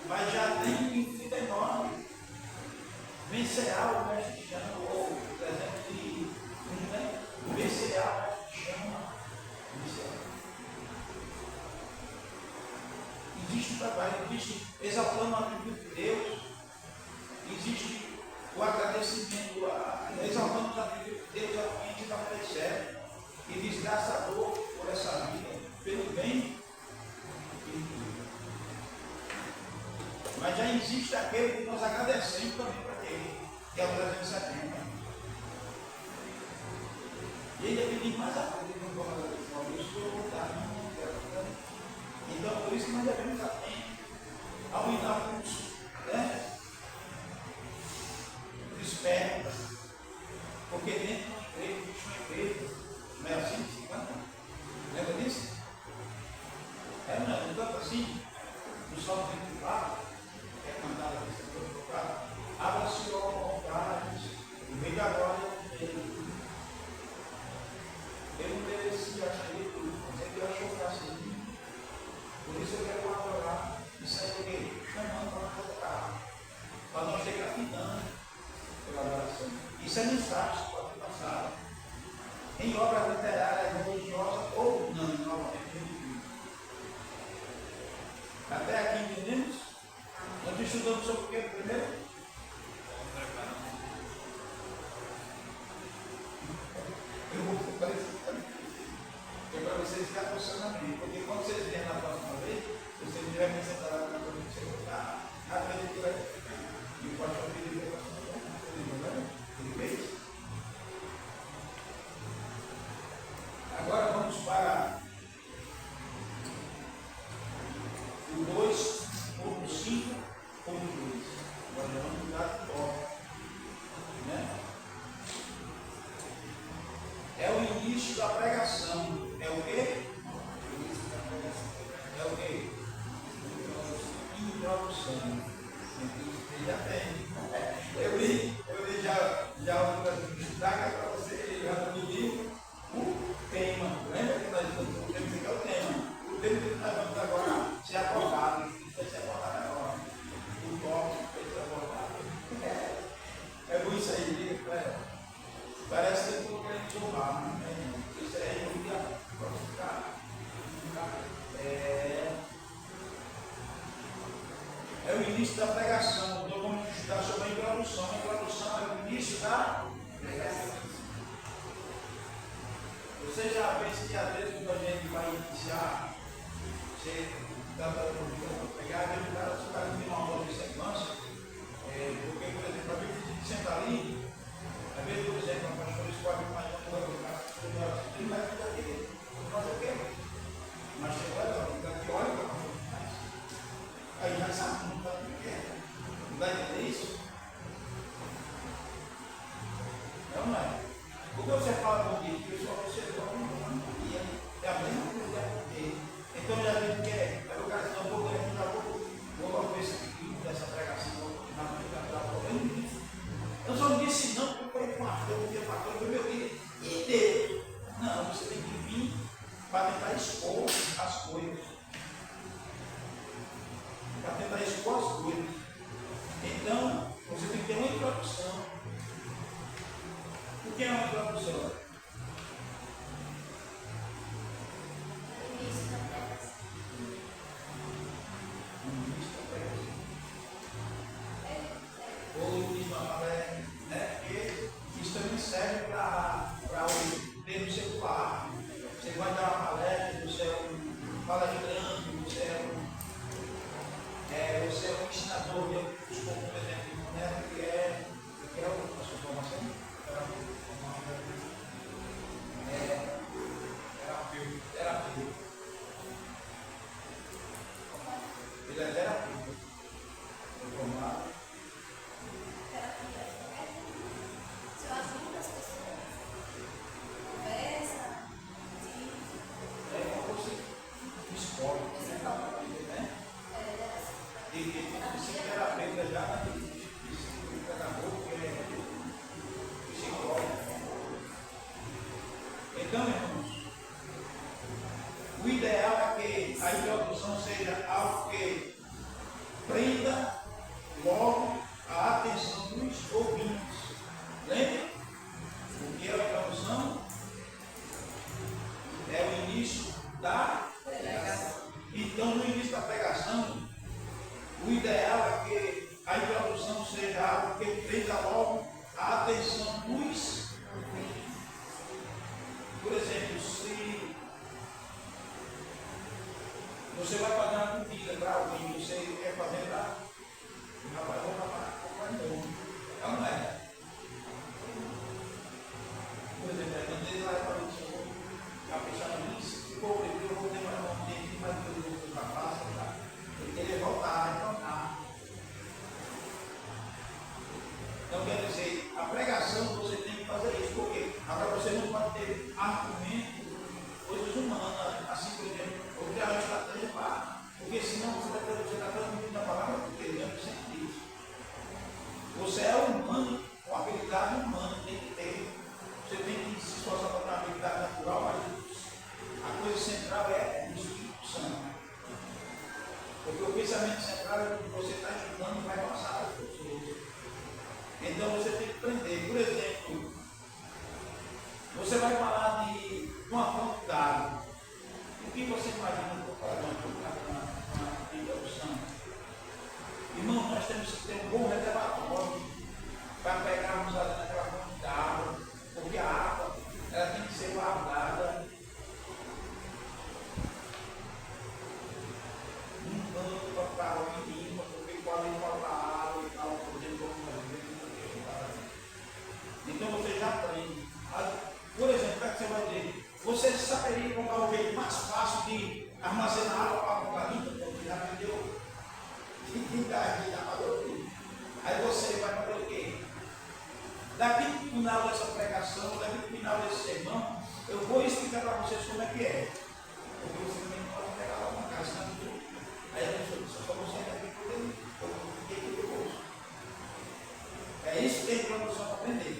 mas já tem um infinito enorme. Vencerá o mestre chama, ou 301, né? Vencerá o mestre chama. Existe o trabalho, existe exaltando a atributo de Deus, existe o agradecimento, exaltando os atributos de Deus, a gente está merecendo, e desgraçador por essa vida, pelo bem. Mas já existe aquele que nós agradecemos também para ele, que é o 370. E ele é pedir mais a coisa, ele não pode agradecer, isso eu vou voltar, não quero. Então, por isso que nós devemos atentos ao impulso, né? Desperta, porque dentro de uma igreja existe uma igreja, não é assim que se canta? Lembra disso? Não canta assim, no Salmo 24, é cantado aqui, abra-se ó vontade, o rei da glória dele. Eu não merecia, achei tudo, mas ele achou que assim. Por isso eu quero adorar e sair chamando para tocar, para nós ter gratidão pela adoração. Isso é mensagem que pode passar em obra literária, religiosa ou não, novamente. Até aqui entendemos? Nós estudamos sobre o que primeiro? Eu vou parecer também. É para vocês ficarem funcionando bem, porque quando vocês vêm na próxima vez, não tiver que sentar lá na frente, você vai estar na frente que vai ficar. E o pastor pediu para você, ele fez. Agora vamos para o 2.5.2. Agora vamos mudar de foco. Né? É o início da pregação. É o quê? É o quê? Introdução. Ele já tem. Eu li já destaca para você, já pediu o tema. Lembra que nós estamos o tema que é o tema? O tema que nós vamos agora ser abordado. Vai ser abordado agora. O tópico vai ser abordado. É bom isso aí, parece que eu estou querendo zombar, né? Isso aí eu ia ficar. É o início da pregação. Então vamos estudar sobre a introdução. A introdução é o início da pregação. Você já pensa que às vezes quando a gente vai iniciar, você está pegar aquele cara, você está tem uma boa sequência, porque, por exemplo, a gente senta ali, às vezes, por exemplo, a pastora escolhe mais uma coisa, ele vai ficar aqui, fazer o quê? Mas chegou lá, fica aqui, olha para a pastora faz. Aí já sabe, não vai entender. Não vai entender isso? Não é. Quando você fala com o pessoal, você não ia. É a mesma coisa que então já viu que é. Aí o cara diz, não, vou ver esse aqui, dessa pregação, na frente. Eu só não disse não, porque eu falei com a pastor, porque o pastor foi meu filho. E Deus? Não, você tem que vir para tentar expor as coisas. Para tentar expor as coisas. Então, você tem que ter uma introdução. O que é uma introdução? Início da pregação. Ou início da pregação, né? Porque isso também serve para o termo secular. Você vai dar uma palestra, você é um palestrante, você é um ensinador de outros poucos, por exemplo, né? Que é a sua formação? Terapeuta. Ele é terapeuta. Vou formar. Terapia. Você ajuda as pessoas. Conversa. Você escolhe. Você fala. Né? E esse terapeuta já acabou, porque ele é psicólogo. Então, irmãos, o ideal é que a introdução seja algo que prenda logo a atenção dos ouvintes. Lembra? O que é a introdução? É o início da pregação. Então, no início da pregação, o ideal é que a introdução seja algo que prenda logo a atenção dos ouvintes. Por exemplo, se você vai fazer uma comida para alguém, você quer fazer para não é. Por exemplo, às vezes vai para o seu caprichar nisso, se for eu vou demorar um tempo, mas eu vou para casa, ele querer voltar, retornar. Então, quer dizer, a pregação você tem que fazer isso, porque agora você não pode ter argumento, coisas humanas, assim por exemplo, ou criar uma estratégia para. Porque senão você está transmitindo a palavra porque ele não sente isso. Você é humano, com habilidade humana, tem que ter. Você tem que se esforçar para ter uma habilidade natural, mas a coisa central é o Espírito Santo. Porque o pensamento central é o que você está estudando e vai passar às pessoas. Então você tem que aprender. Por exemplo, você vai falar de uma fonte d'água. O que você imagina para falar de uma introdução? Irmão, nós temos que ter um bom reservatório para pegarmos ali naquela fonte d'água, porque a água ela tem que ser guardada num armazenar água para o galinho, porque já aprendeu. Aí você vai fazer o quê? Daqui para o final dessa pregação, daqui para o final desse sermão, eu vou explicar para vocês como é que é. Porque você também pode pegar lá uma casa, né? Aí a pessoa só consegue aqui por dentro, porque aqui do bolso. É isso que tem produção para aprender.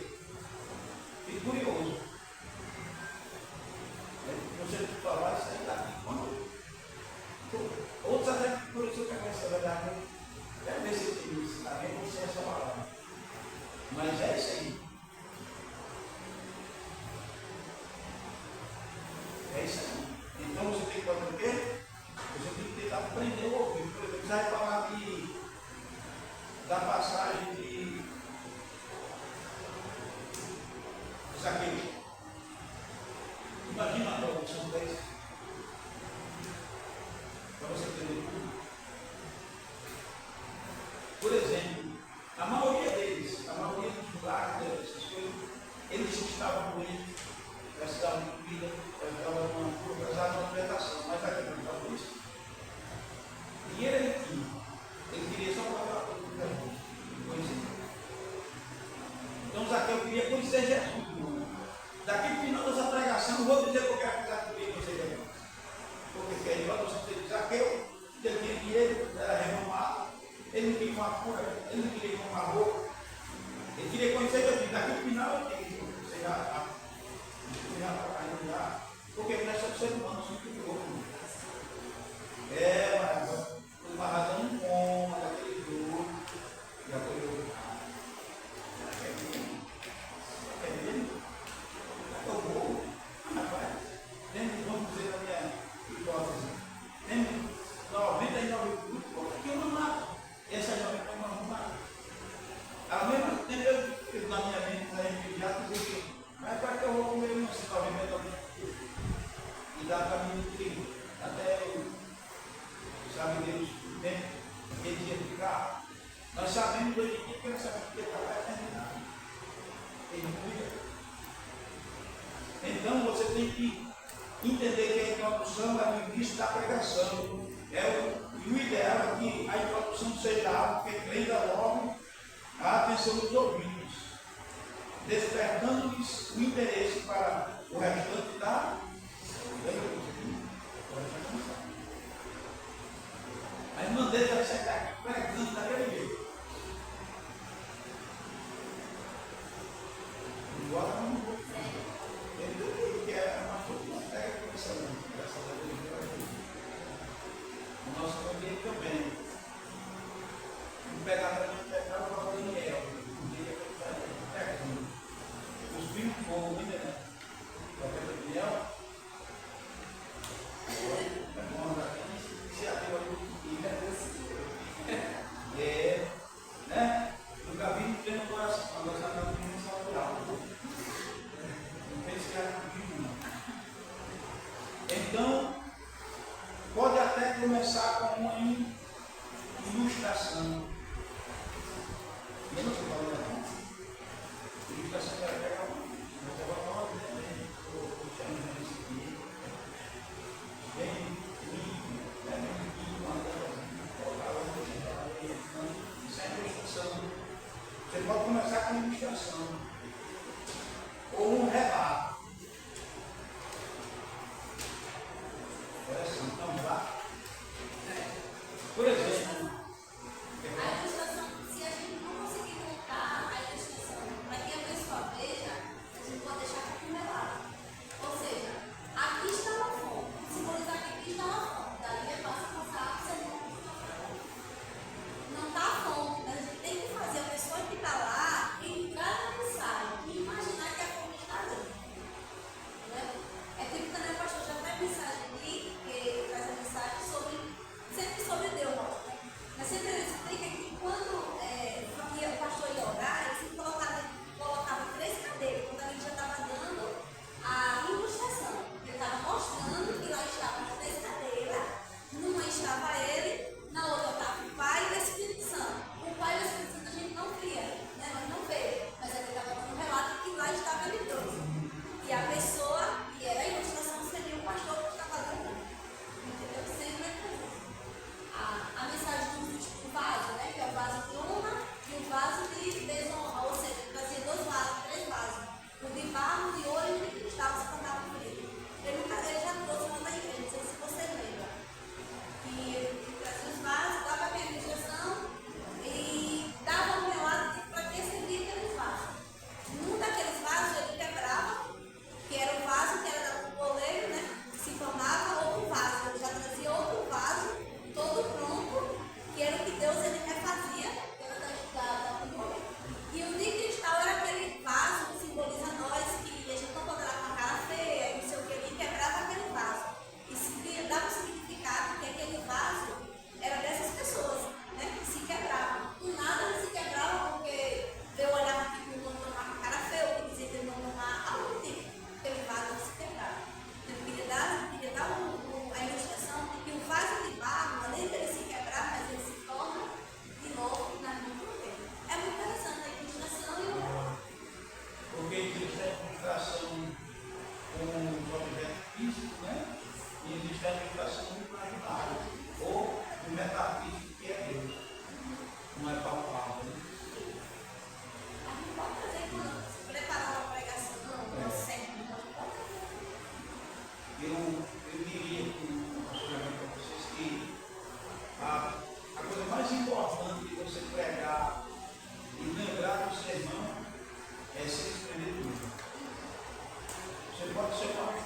Fique curioso. Você falar isso aí daqui. Outros até por isso eu quero essa verdade. Quero ver se está bem com essa palavra. Mas é isso aí. É isso aí. Então você tem que fazer o quê? Você tem que tentar aprender o ouvido. Por exemplo, você vai falar da passagem de Zaqueu. Imagina a tradução dessa. Para você entender tudo. Por exemplo, a maioria deles, a maioria dos lugares, essas coisas, eles estavam doentes, precisavam de comida, precisavam de uma cura, precisavam de uma alimentação, mas aqui não estava por isso. Dinheiro ele tinha, ele queria só pagar tudo que era justo. Então Zaqueu queria conhecer Jesus. Daqui no final dessa pregação, eu vou dizer que eu quero que Zaqueu queria conhecer Jesus. Porque quer igual você diz, Zaqueu, ele tinha dinheiro, era renomado, ele não queria uma cura, ele não queria uma roupa, ele queria conhecer Jesus. Daqui no final, ele tem que você já está caindo já, porque nós somos seres humanos, somos tudo louco. Mas por uma razão não coma, daquele jogo, já foi louco. Quer ver? Eu vou, rapaz, vamos dizer na minha hipótese, tem 99 frutos que eu não mato. Essa 99 eu não mato. Ao mesmo tempo, eu na minha mente, na gente já dizia que, mas para que eu vou comer uns 99 frutos? E dá para mim nutrir até eu, sabe Deus, o tempo que ele ia ficar. Nós sabemos hoje em dia que essa vida vai terminar. Ele cuida. Então você tem que entender que a introdução é o início da pregação. E o ideal é que a introdução seja algo que prenda logo a atenção dos ouvintes, despertando-lhes o interesse para o restante da leitura. Mas não deixa de chegar aqui pregando daquele jeito. Embora não vou. Ele é uma forma pega com essa graças a Deus. O nosso ambiente também. Não pegar para mim, pegar o valor de mel. Um dia que eu falei, pegando. Os filhos de fogo, né? Papel de mel. É bom, se abriu ali. Né? Nunca vi no pleno coração. Agora está na dimensão natural. Então, pode até começar com uma ilustração.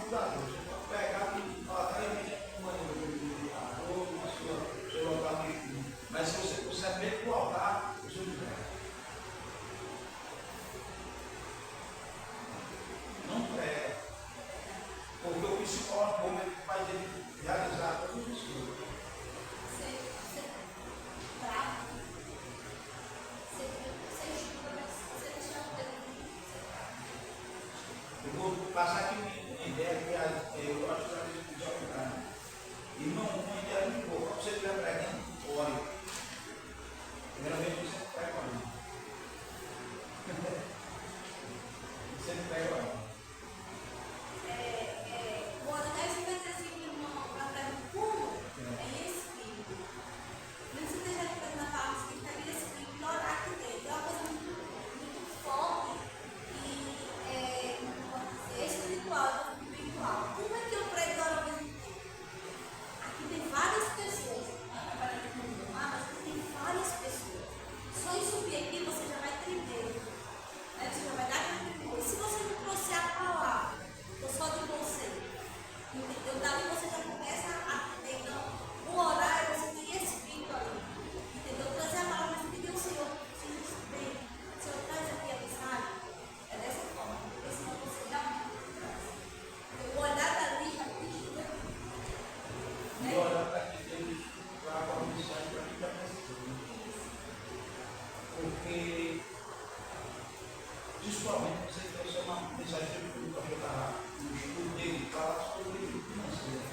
cuidadoso. Você pode pegar e falar, tá aí, seu altar de. Mas se você consegue ver o altar, o seu diverte. Não é. Porque o psicólogo, como ele faz ele realizar todas as coisas. Você trava. Você julga, mas você deixa o dedo. Você trava. Eu vou passar aqui uma ideia que eu gosto de fazer com os jovens. Irmão, uma ideia muito boa. Quando você estiver pregando, ore. Primeiramente você prega a mão. Você prega a mão. O honesto vai dizer assim, irmão, até no fundo, é espírito. Não se deixa de fazer na palavra que está em espírito, orar aqui dentro. É uma coisa muito forte e é espiritual, espiritual. Como é que eu prego ao mesmo tempo? Aqui tem várias pessoas, trabalhando com o mas aqui tem várias pessoas. Só em subir aqui você já vai entender. Você já vai dar aquele. E se você não trouxer a palavra, eu só de você. Entendeu? Dali você já começa a entender. Então, o orar é você ter espírito ali. Entendeu? Trazer a palavra, mas entender o Senhor. O Senhor traz aqui a mensagem. É dessa forma. Porque senão você realmente traz. O olhar dali já ajuda. E orar para que Deus traga uma mensagem para quem está precisando. Porque, principalmente, você trouxe uma mensagem que o pastor está no estudo dele, fala sobre o financeiro.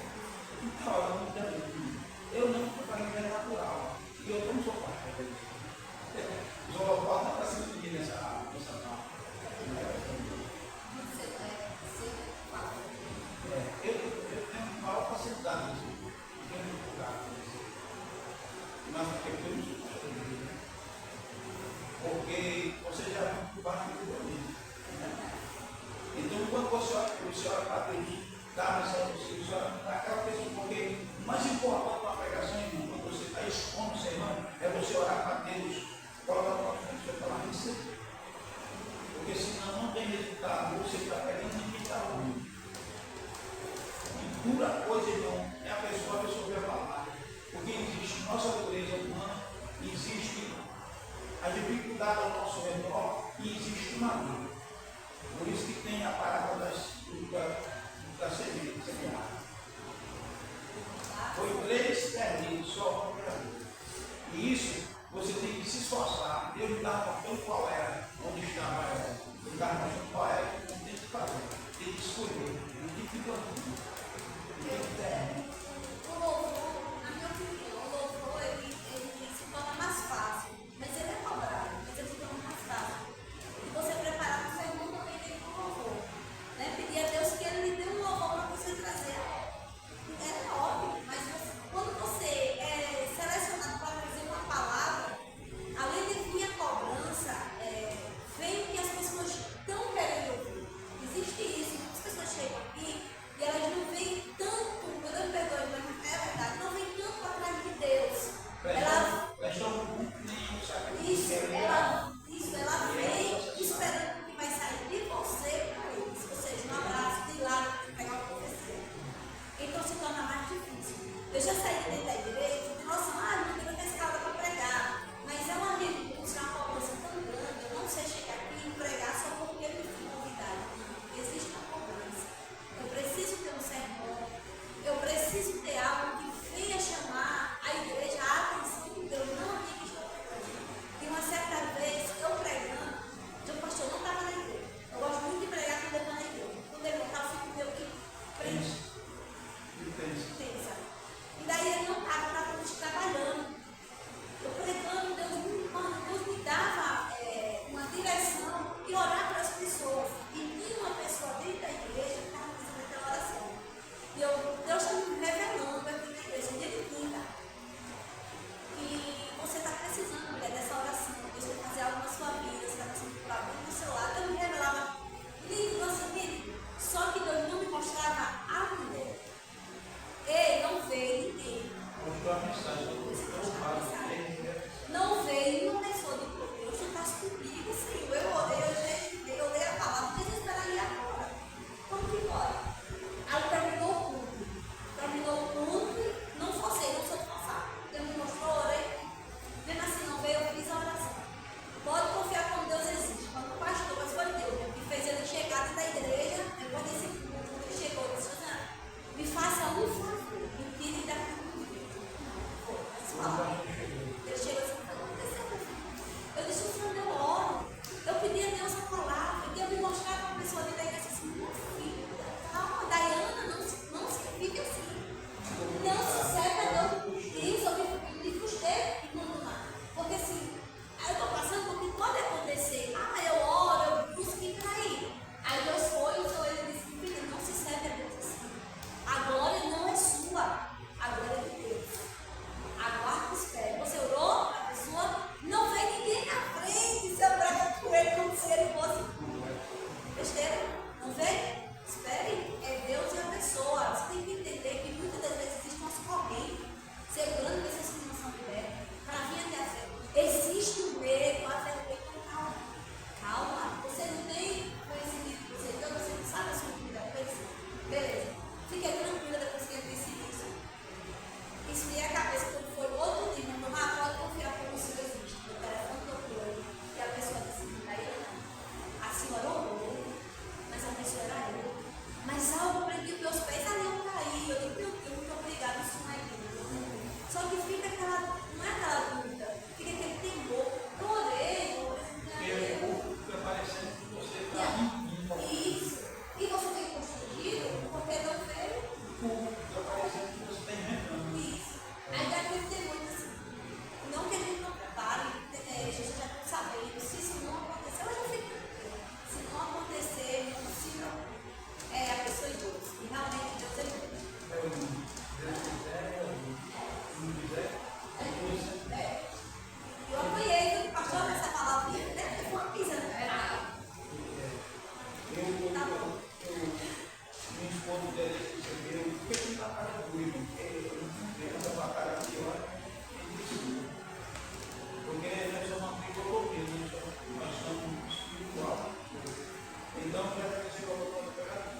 E está orando também. Eu não estou fazendo é natural. E eu não sou pastor disso. Os holofotes não estão sendo pedidos nessa parte. Eu tenho maior facilidade nisso. Eu tenho dificuldade nisso. Mas porque eu não sou pastor de Deus, né? Porque você já viu que o barco é bonito. Então, quando você olha para Deus, dá mensagem para você olha para aquela pessoa, porque o mais importante para a pregação, irmão, quando você está expondo o sermão, é você orar para Deus, colocar o nome de Deus para receber. Porque senão não tem resultado, você está pregando e ninguém está ouvindo. E dura coisa, irmão, é a pessoa ouvir a palavra. Porque existe nossa natureza humana, existe a dificuldade ao nosso redor e existe uma vida. Por isso que tem a parábola da semente semeada. Foi 3 perdidos, só uma perdido. E isso você tem que se esforçar. Deus não está mostrando qual era, onde estava ela. Ele está mostrando qual era que não tem que fazer. Tem que escolher. Não tem que plantar. O louvor, na minha opinião, o louvor ele se torna mais fácil. Mas ele é cobrado, mas ele se torna mais fácil. E você preparar o sermão também tem um louvor. Né? Pedir a Deus que ele lhe dê um louvor para você trazer. É óbvio, mas quando você é selecionado para trazer uma palavra, além de vir a cobrança, vem o que as pessoas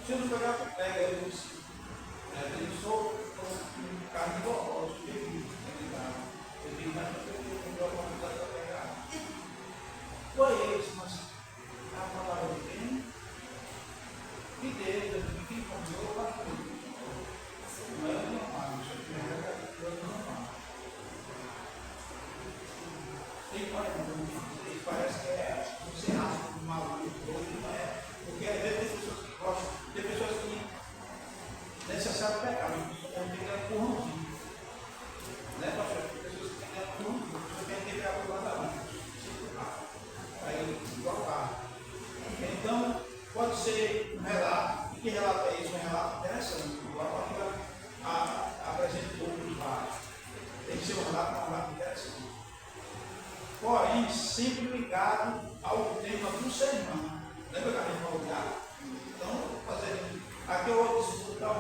Se eu não pegar, pega, eu disse. Eu sou um carnívoro, eu sou bebido. Eu digo, mas eu tenho uma oportunidade para pegar. Foi isso, mas a palavra de Deus, que Deus, quem comeu, vai comer. Não é normal, isso aqui é normal. Tem parece que é você acha que o maluco todo não é. Porque às vezes tem pessoas que gostam, tem pessoas que é necessário pecar, mas não tem que dar corrompido. Né, pastor? Tem pessoas que têm que dar corrompido, pessoas que têm que pegar por lá da mão. Aí, igual. Então, pode ser um relato. Que relato é isso? Um relato interessante. Igual a apresentou os vários. Tem que ser um relato interessante. Porém, sempre ligado ao tema do sermão. Lembra que a gente falou já? Então, vou fazer aqui eu vou disputar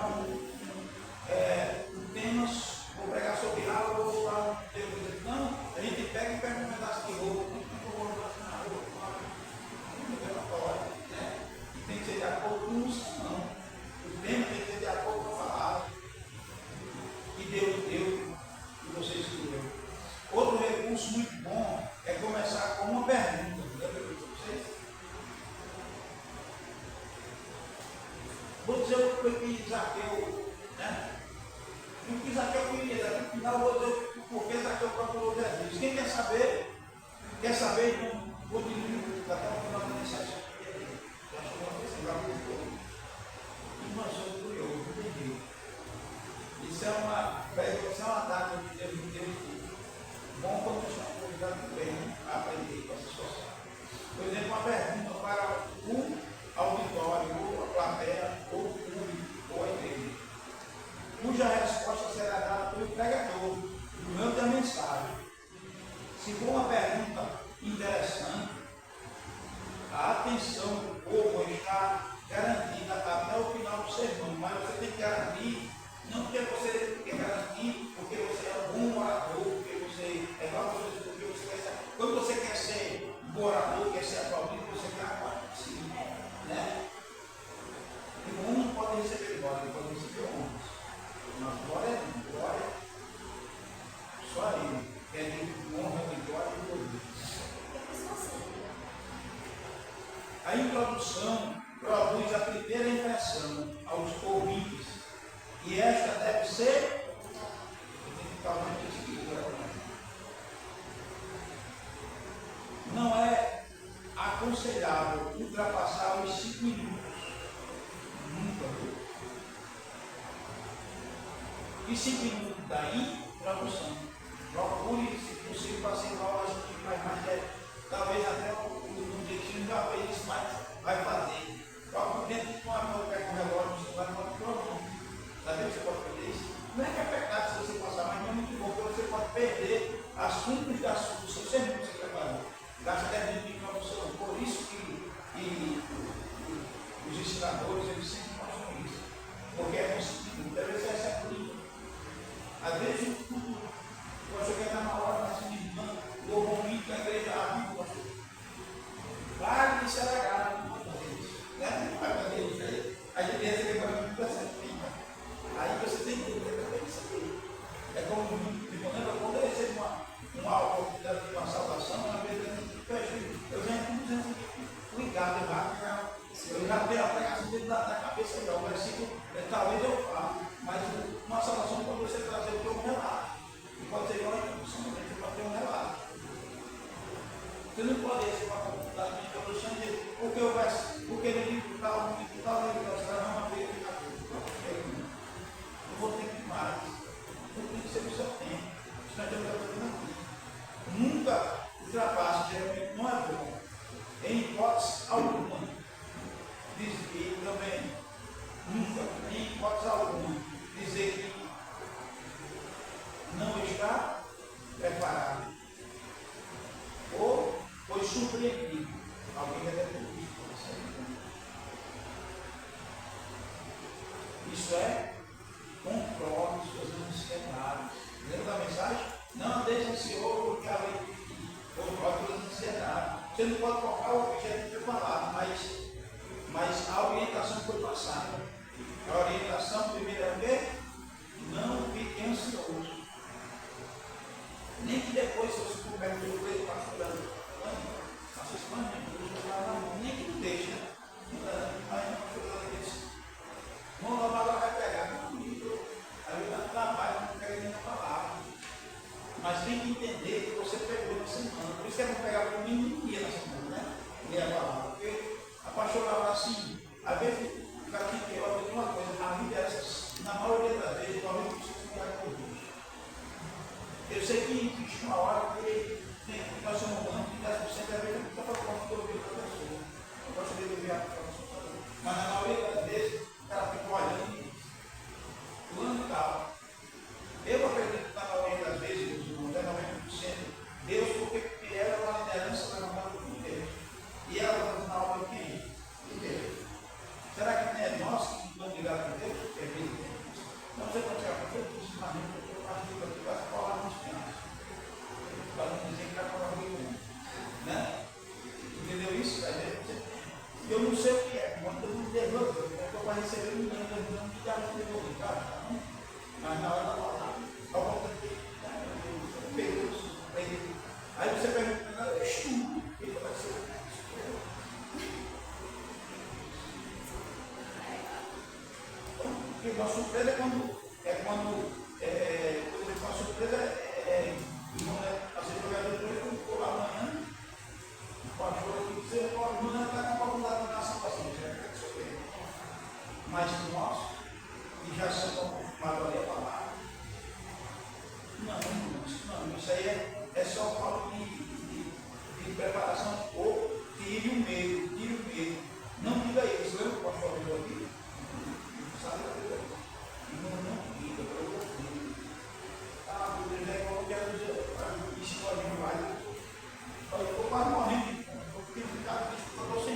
temas, vou pregar sobre água, vou falar um tema. Não, a gente pega e pega um pedaço de roupa. Tem que ser de acordo com o sermão. O tema tem que ser de acordo com a palavra. Que Deus deu e você escolheu. Outro recurso muito bom é começar com uma pergunta. Lembra que eu disse para vocês? Vou dizer o que Zaqueu, né? O que Zaqueu queria, daqui no final vou dizer o porquê Zaqueu procurou Jesus. Quem quer saber, então vou dizer até o final da mensagem. Já chegou a pensar, já voltou. E nós somos curiosos, entendi. Isso é uma data de Deus que Deus. Bom quando você está convidado bem a aprender com essa situação. Por exemplo, uma pergunta para o auditório, ou a plateia, ou o público, ou a igreja, cuja resposta será dada pelo pregador, durante a mensagem. Se for uma pergunta interessante, a atenção do povo está garantida até o final do sermão, mas você tem que garantir, não porque você quer garantir, porque você é um bom orador, porque você é igual a porque você quer ser. Quando você quer ser um bom orador, quer ser aplaudido, você quer sim, né? E o mundo não pode receber glória, ele pode receber honras. Mas glória, só ele, que é de honra, de glória e poder. A introdução produz a primeira impressão aos ouvintes, e esta deve ser não é aconselhável ultrapassar os 5 minutos. Nunca. E 5 minutos da introdução. Procure, se possível, fazer igual a gente faz mais. Talvez até o destino já fez isso, mas vai fazer. Procure dentro de uma mão, pega um relógio, você vai para o programa. Sabe o que você pode fazer isso? Não é que é pecado se você passar, mas não é muito bom, porque você pode perder assuntos do seu sermão que você preparou. Gasta 10 minutos de introdução. Por isso que os ensinadores, eles sempre mostram isso. Porque é conseguido, deve ser essa coisa. Às vezes, você quer estar na hora, mas o momento da igreja abre. Claro que isso é legal, não pode fazer isso. Não vai fazer isso aí. A gente recebe para mim, está certo. Aí você tem que entender isso aqui. É como quando eu recebo uma oportunidade de uma salvação, uma vez eu venho ligado, eu já tenho a pregação dentro da cabeça, o versículo, talvez eu falo, mas uma salvação pode você trazer o teu relato. E pode ser igual a introdução, você pode ter um relato. Você não pode receber uma oportunidade de introdução e dizer, porque ele livro tal, livro tal, não veio ficar tudo. Eu vou ter que ir mais. Eu tenho que ser o seu tempo. Isso não é fazendo aqui. Nunca ultrapassa, geralmente não é bom. Em hipótese alguma. Diz que também, nunca, em hipótese alguma, dizer que não está preparado. Ou foi surpreendido. Alguém já deve ter visto. Isso é, controle suas ansiedades. Lembra da mensagem? Não deixe ansioso porque a lei controle suas ansiedades. Você não pode colocar o objetivo preparado, mas a orientação foi passada. A orientação primeiro é o quê? Não fique ansioso. Nem que depois você coberto de leite pastorando. Faça isso, nem que não deixe, né? Aí não disse. Vamos lá, ela vai pegar. Aí eu trabalho, não pega nem a palavra. Mas tem que entender que você pegou na semana. Por isso que é bom pegar pelo menos um dia na semana, né? E a palavra. Porque a pastoral assim, às vezes o cara tem que olhar uma coisa, a vida é essa, na maioria das vezes, o homem precisa ficar com Deus. Eu sei que existe uma hora que nós somos humanos, que 10% da vez está falando de ouvir outra pessoa. Eu gostaria de ouvir a pessoa. Mas na maioria das vezes, o cara fica olhando e diz, fulano e tal. Eu acredito que na maioria das vezes, até 90%, Deus, porque ela é uma liderança da namorada de Deus. E ela está na obra de quem? De Deus. Será que não é nós que estamos ligados com Deus? É Deus. Não sei quando você vai fazer isso, mas eu participo aqui para falar nos tempos. Para não dizer que vai falar comigo, né? Entendeu isso? Eu não sei o que é, quando eu não devolvo, eu estou para receber um dinheiro, eu não já não devolvo, tá? Mas na hora da palavra, ao volta de aí você pergunta, eu estudo, ele vai ser. Porque uma surpresa é quando uma surpresa assim, jogador de for amanhã, o pastor aqui dizer, não está na faculdade da salvação, mas nós, que já somos acostumados a ler a palavra, não, isso aí é só falta de preparação do corpo, tire o medo. Não diga isso, lembra o pastor viu aqui? Sabe o que é? Não diga, eu vou dizer. Ah, o Deus é igual que era dizer, isso pode vir mais. Eu estou quase morrendo de fome, porque ficava isso para você.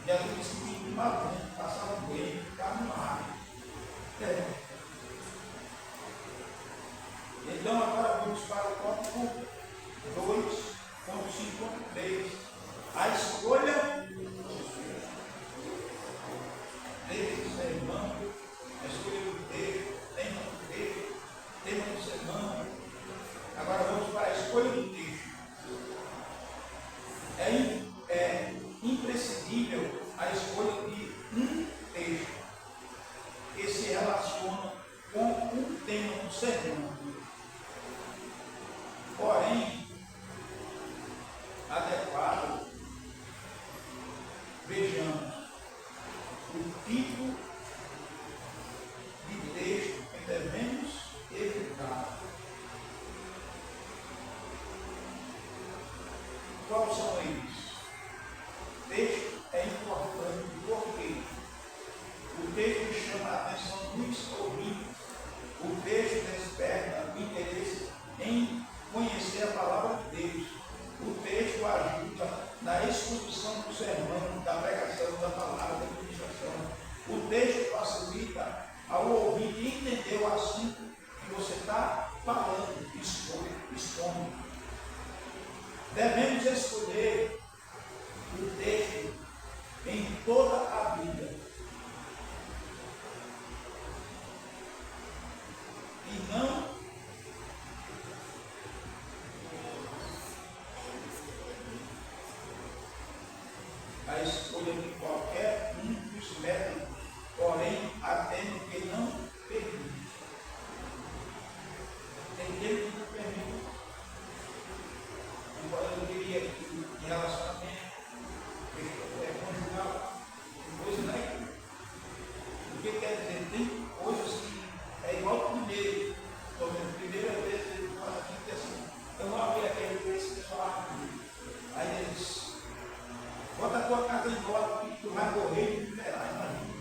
Jesus disse que tinha uma passava bem, ficava no ar. Então agora vamos para o tópico 2.5.3. A escolha desse sermão, a escolha do texto, tema do sermão. Agora vamos para a escolha do texto. É imprescindível a escolha de um texto que se relaciona com um tema do sermão. Porém, adequado, vejamos o tipo de texto que devemos evitar. Quais são eles? Texto é importante porque o texto chama a atenção dos ouvintes. O texto desperta o interesse em conhecer a palavra de Deus. O texto ajuda na exposição do sermão, da pregação da palavra, da ministração. O texto facilita ao ouvinte entender o assunto que você está falando, expondo. Devemos escolher o texto em toda a vida. E não a escolha de qualquer um dos métodos, porém, atendo que não permite. Tem tempo que não permite. Embora eu diria que em relacionamento, conjugal, coisa não é. O que quer dizer? Tem coisas que é igual ao primeiro. Então, a primeira vez ele fala aqui que assim, eu vou abrir aquele texto e falar comigo. Aí ele diz, bota a tua casa em volta que tu vai morrer e me liberar, imagina.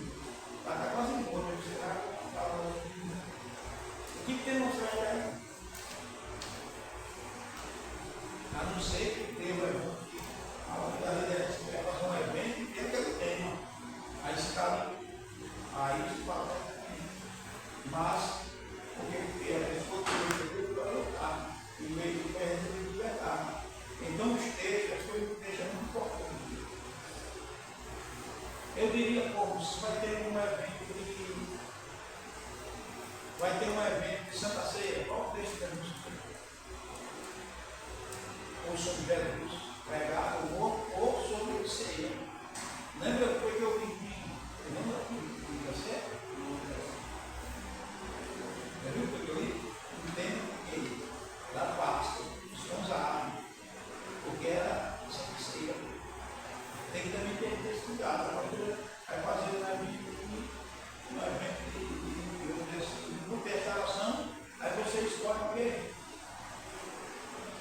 Vai estar quase morto, você vai falar o que demonstrar aí? A não ser que Deus é bom, que a hora da liderança vai fazer um evento e tem aquele tema. Aí está aí se fala. Mas, porque a pessoa que veio para lutar, e veio para receber liberdade. Então, os textos, as coisas que deixam muito importante. Eu diria, como se vai ter um evento de Santa Ceia. Qual o texto que a gente tem? Ou sobre Jesus, pregado ou sobre ceia. Lembra o que eu vivi? Lembra que você? Já viu o que eu li? Entendo que da Páscoa, esponjado, porque era Santa Ceia. Tem que também ter esse cuidado. Vai fazer um evento de restauração, aí você escolhe o quê?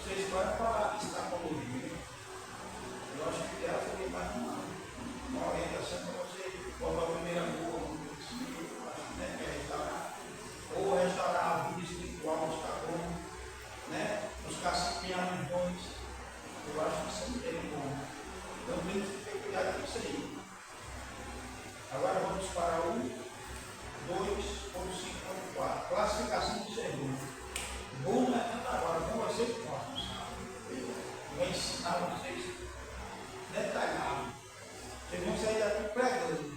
Você escolhe falar que está colorido. Eu acho que o ideal seria mais uma orientação para você botar a primeira boa, né, que é restaurar. Ou restaurar a vida espiritual, buscar como, né? Buscar se empenhar nos dons. Eu acho que isso é muito bom. Então temos que ter cuidado com isso aí. Agora vamos para o 2.5.4. Classificação do sermão. Bom não é tanto agora, não vai ser próximo. Vai ensinar vocês detalhado. Vocês vão sair daqui pregando.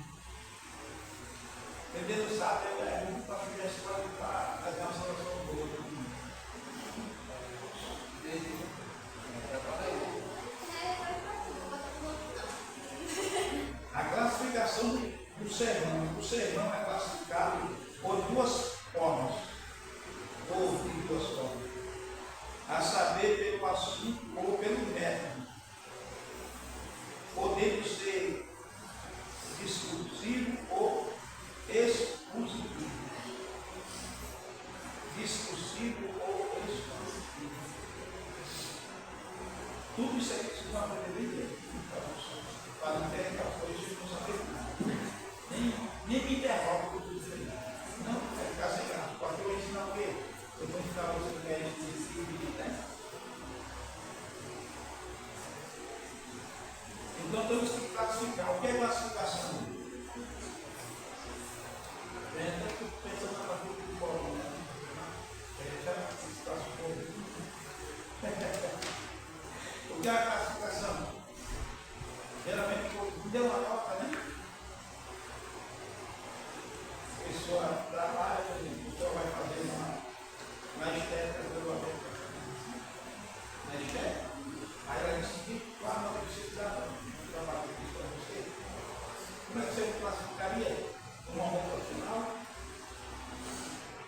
Entendendo, sabe? É muito para fazer a escola para fazer uma solução boa. A classificação do sermão. O sermão é classificado por duas formas. Ou de duas formas. A saber, pelo assunto ou pelo método. Podendo ser discursivo ou exclusivo. Discursivo ou exclusivo. Tudo isso aqui vocês vão aprender para não ter aquela coisa de não saber nada. Nem me interrompa o que eu estou dizendo. Não, vai ficar sem graça. Porque eu ensino o quê? Eu vou ensinar você que é exclusivo, né? Então temos que classificar. O que é classificação? Estou pensando na parte do fórum, né? O que é a classificação? Geralmente, deu uma nota, né? A pessoa trabalha, a pessoa vai fazer uma estética pelo amor. Na estética. Aí ela diz que qual a nota que você dá para você? Como é que você classificaria uma nota final?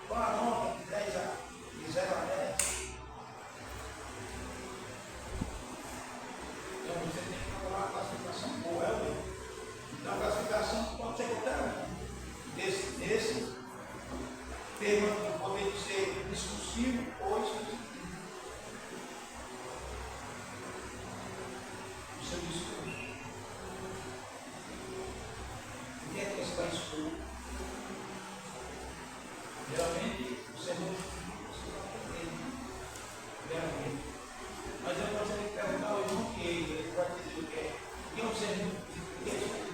Qual a nota de 10 de 0 a 10? Então você tem que falar uma classificação boa, é o mesmo. Então a classificação pode ser qualquer um. Esse termo pode ser discursivo ou exclusivo. O seu discurso. O que é que você vai expor? Geralmente, você não aprende. Geralmente. Mas eu gostaria de perguntar ao irmão que ele vai dizer o que é. O que é um sermão? O que é exclusivo?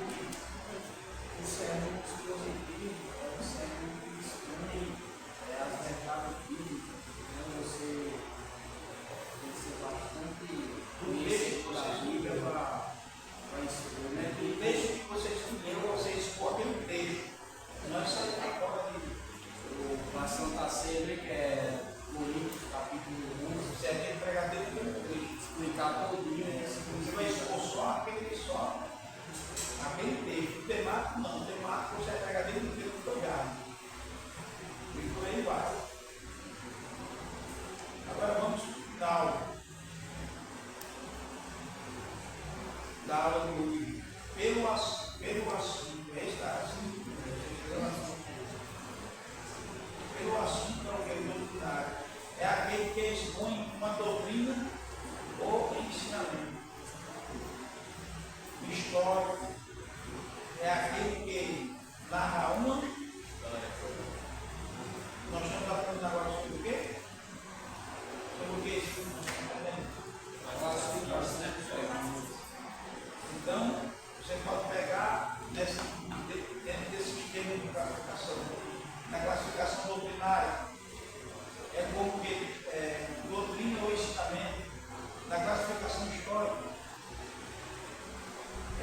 O sermão expositivo é um sermão que expõe as verdades bíblicas. Então você tem que ser bastante O texto que você escolheu, você expor aquele texto. Não é só de fora de a Santa Ceia, que é Coríntios, capítulo 11, você tem que pregar dentro do texto. explicar todinho. Você vai expor só aquele texto. O temático não. O temático você vai pregar dentro do texto tocado. E por aí vai. Agora vamos dar aula. Da aula do pelo assunto. Esta assim. Pelo assunto não é o doutrinário. É aquele que expõe uma doutrina ou ensinamento. Histórico é aquele que narra uma. Nós estamos aprendendo agora sobre o quê? Sobre o que nós estamos aprendendo? Então, você pode pegar dentro desse sistema de classificação. Na classificação doutrinária, é como que doutrina ou ensinamento. Na classificação histórica,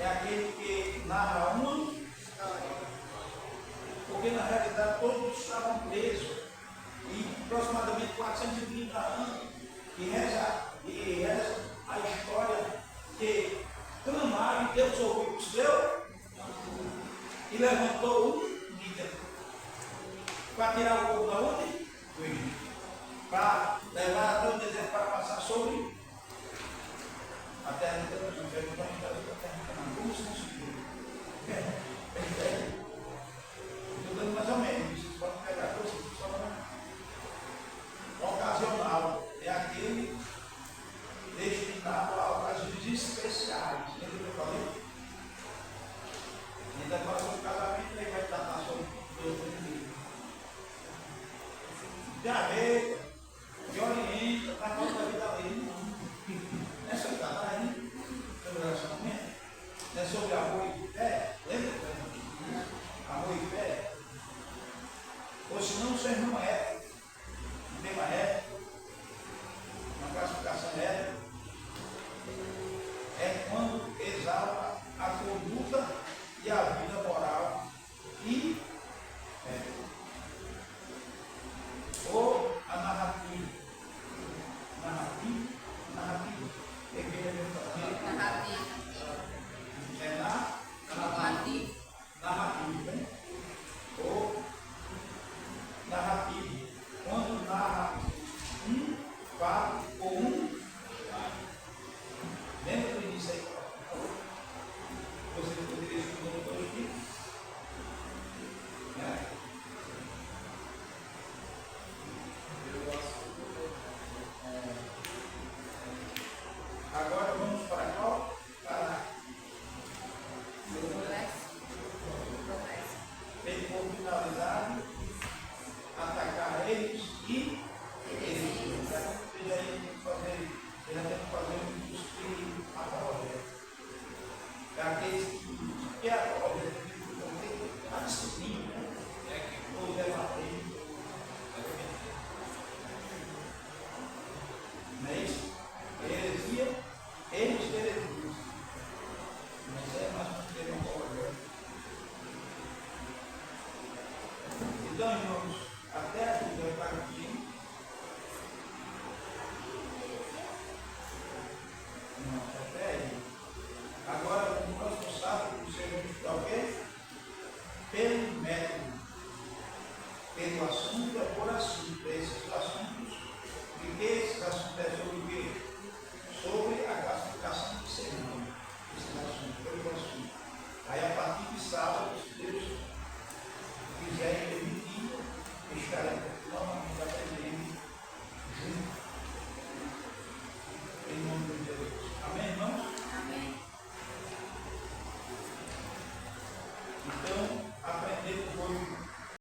é aquele que narra uma E reza a história que clamaram e Deus ouviu o seu e levantou um líder para tirar o povo da onde? Do Egito. Para levar até o deserto para passar sobre a terra de Deus. Não quero contar a história da terra de Canaã. Como se conseguiu? Estou dando mais ou menos. Vocês podem pegar coisas só ocasional. É aquele destinado a ocasiões especiais. Lembra que eu falei? Ainda agora o casamento ele vai tratar sobre Deus inimigo. De arreia, de orienta, para a nossa vida ali. Não é sobre casamento, sobre relacionamento, não é sobre amor e fé. Lembra? Amor e fé. Ou senão você não é. Não tem mais ética. Uma classificação ética. É quando exalta a conduta e a vida moral e ou a narrativa. Narrativa. É narrativa, né? Ou narrativa. Quando narra um fato ou um. Lembra do início aí? Você poderia estudar dois tipos? Né? Agora vamos para qual? Para bem pouco finalizado, atacar eles e eles. Veja aí, tem que fazer um cuspir a palavra. Aqueles que a palavra está discutindo, né? Ou debatendo. Não é isso? Heresia, eles heresias. Mas é mais para ter uma palavra. Então, irmãos, até aqui vai estar aqui. Não, até aí. Agora, no próximo sábado, você vai estudar o quê? Pelo método. Pelo assunto é por assunto.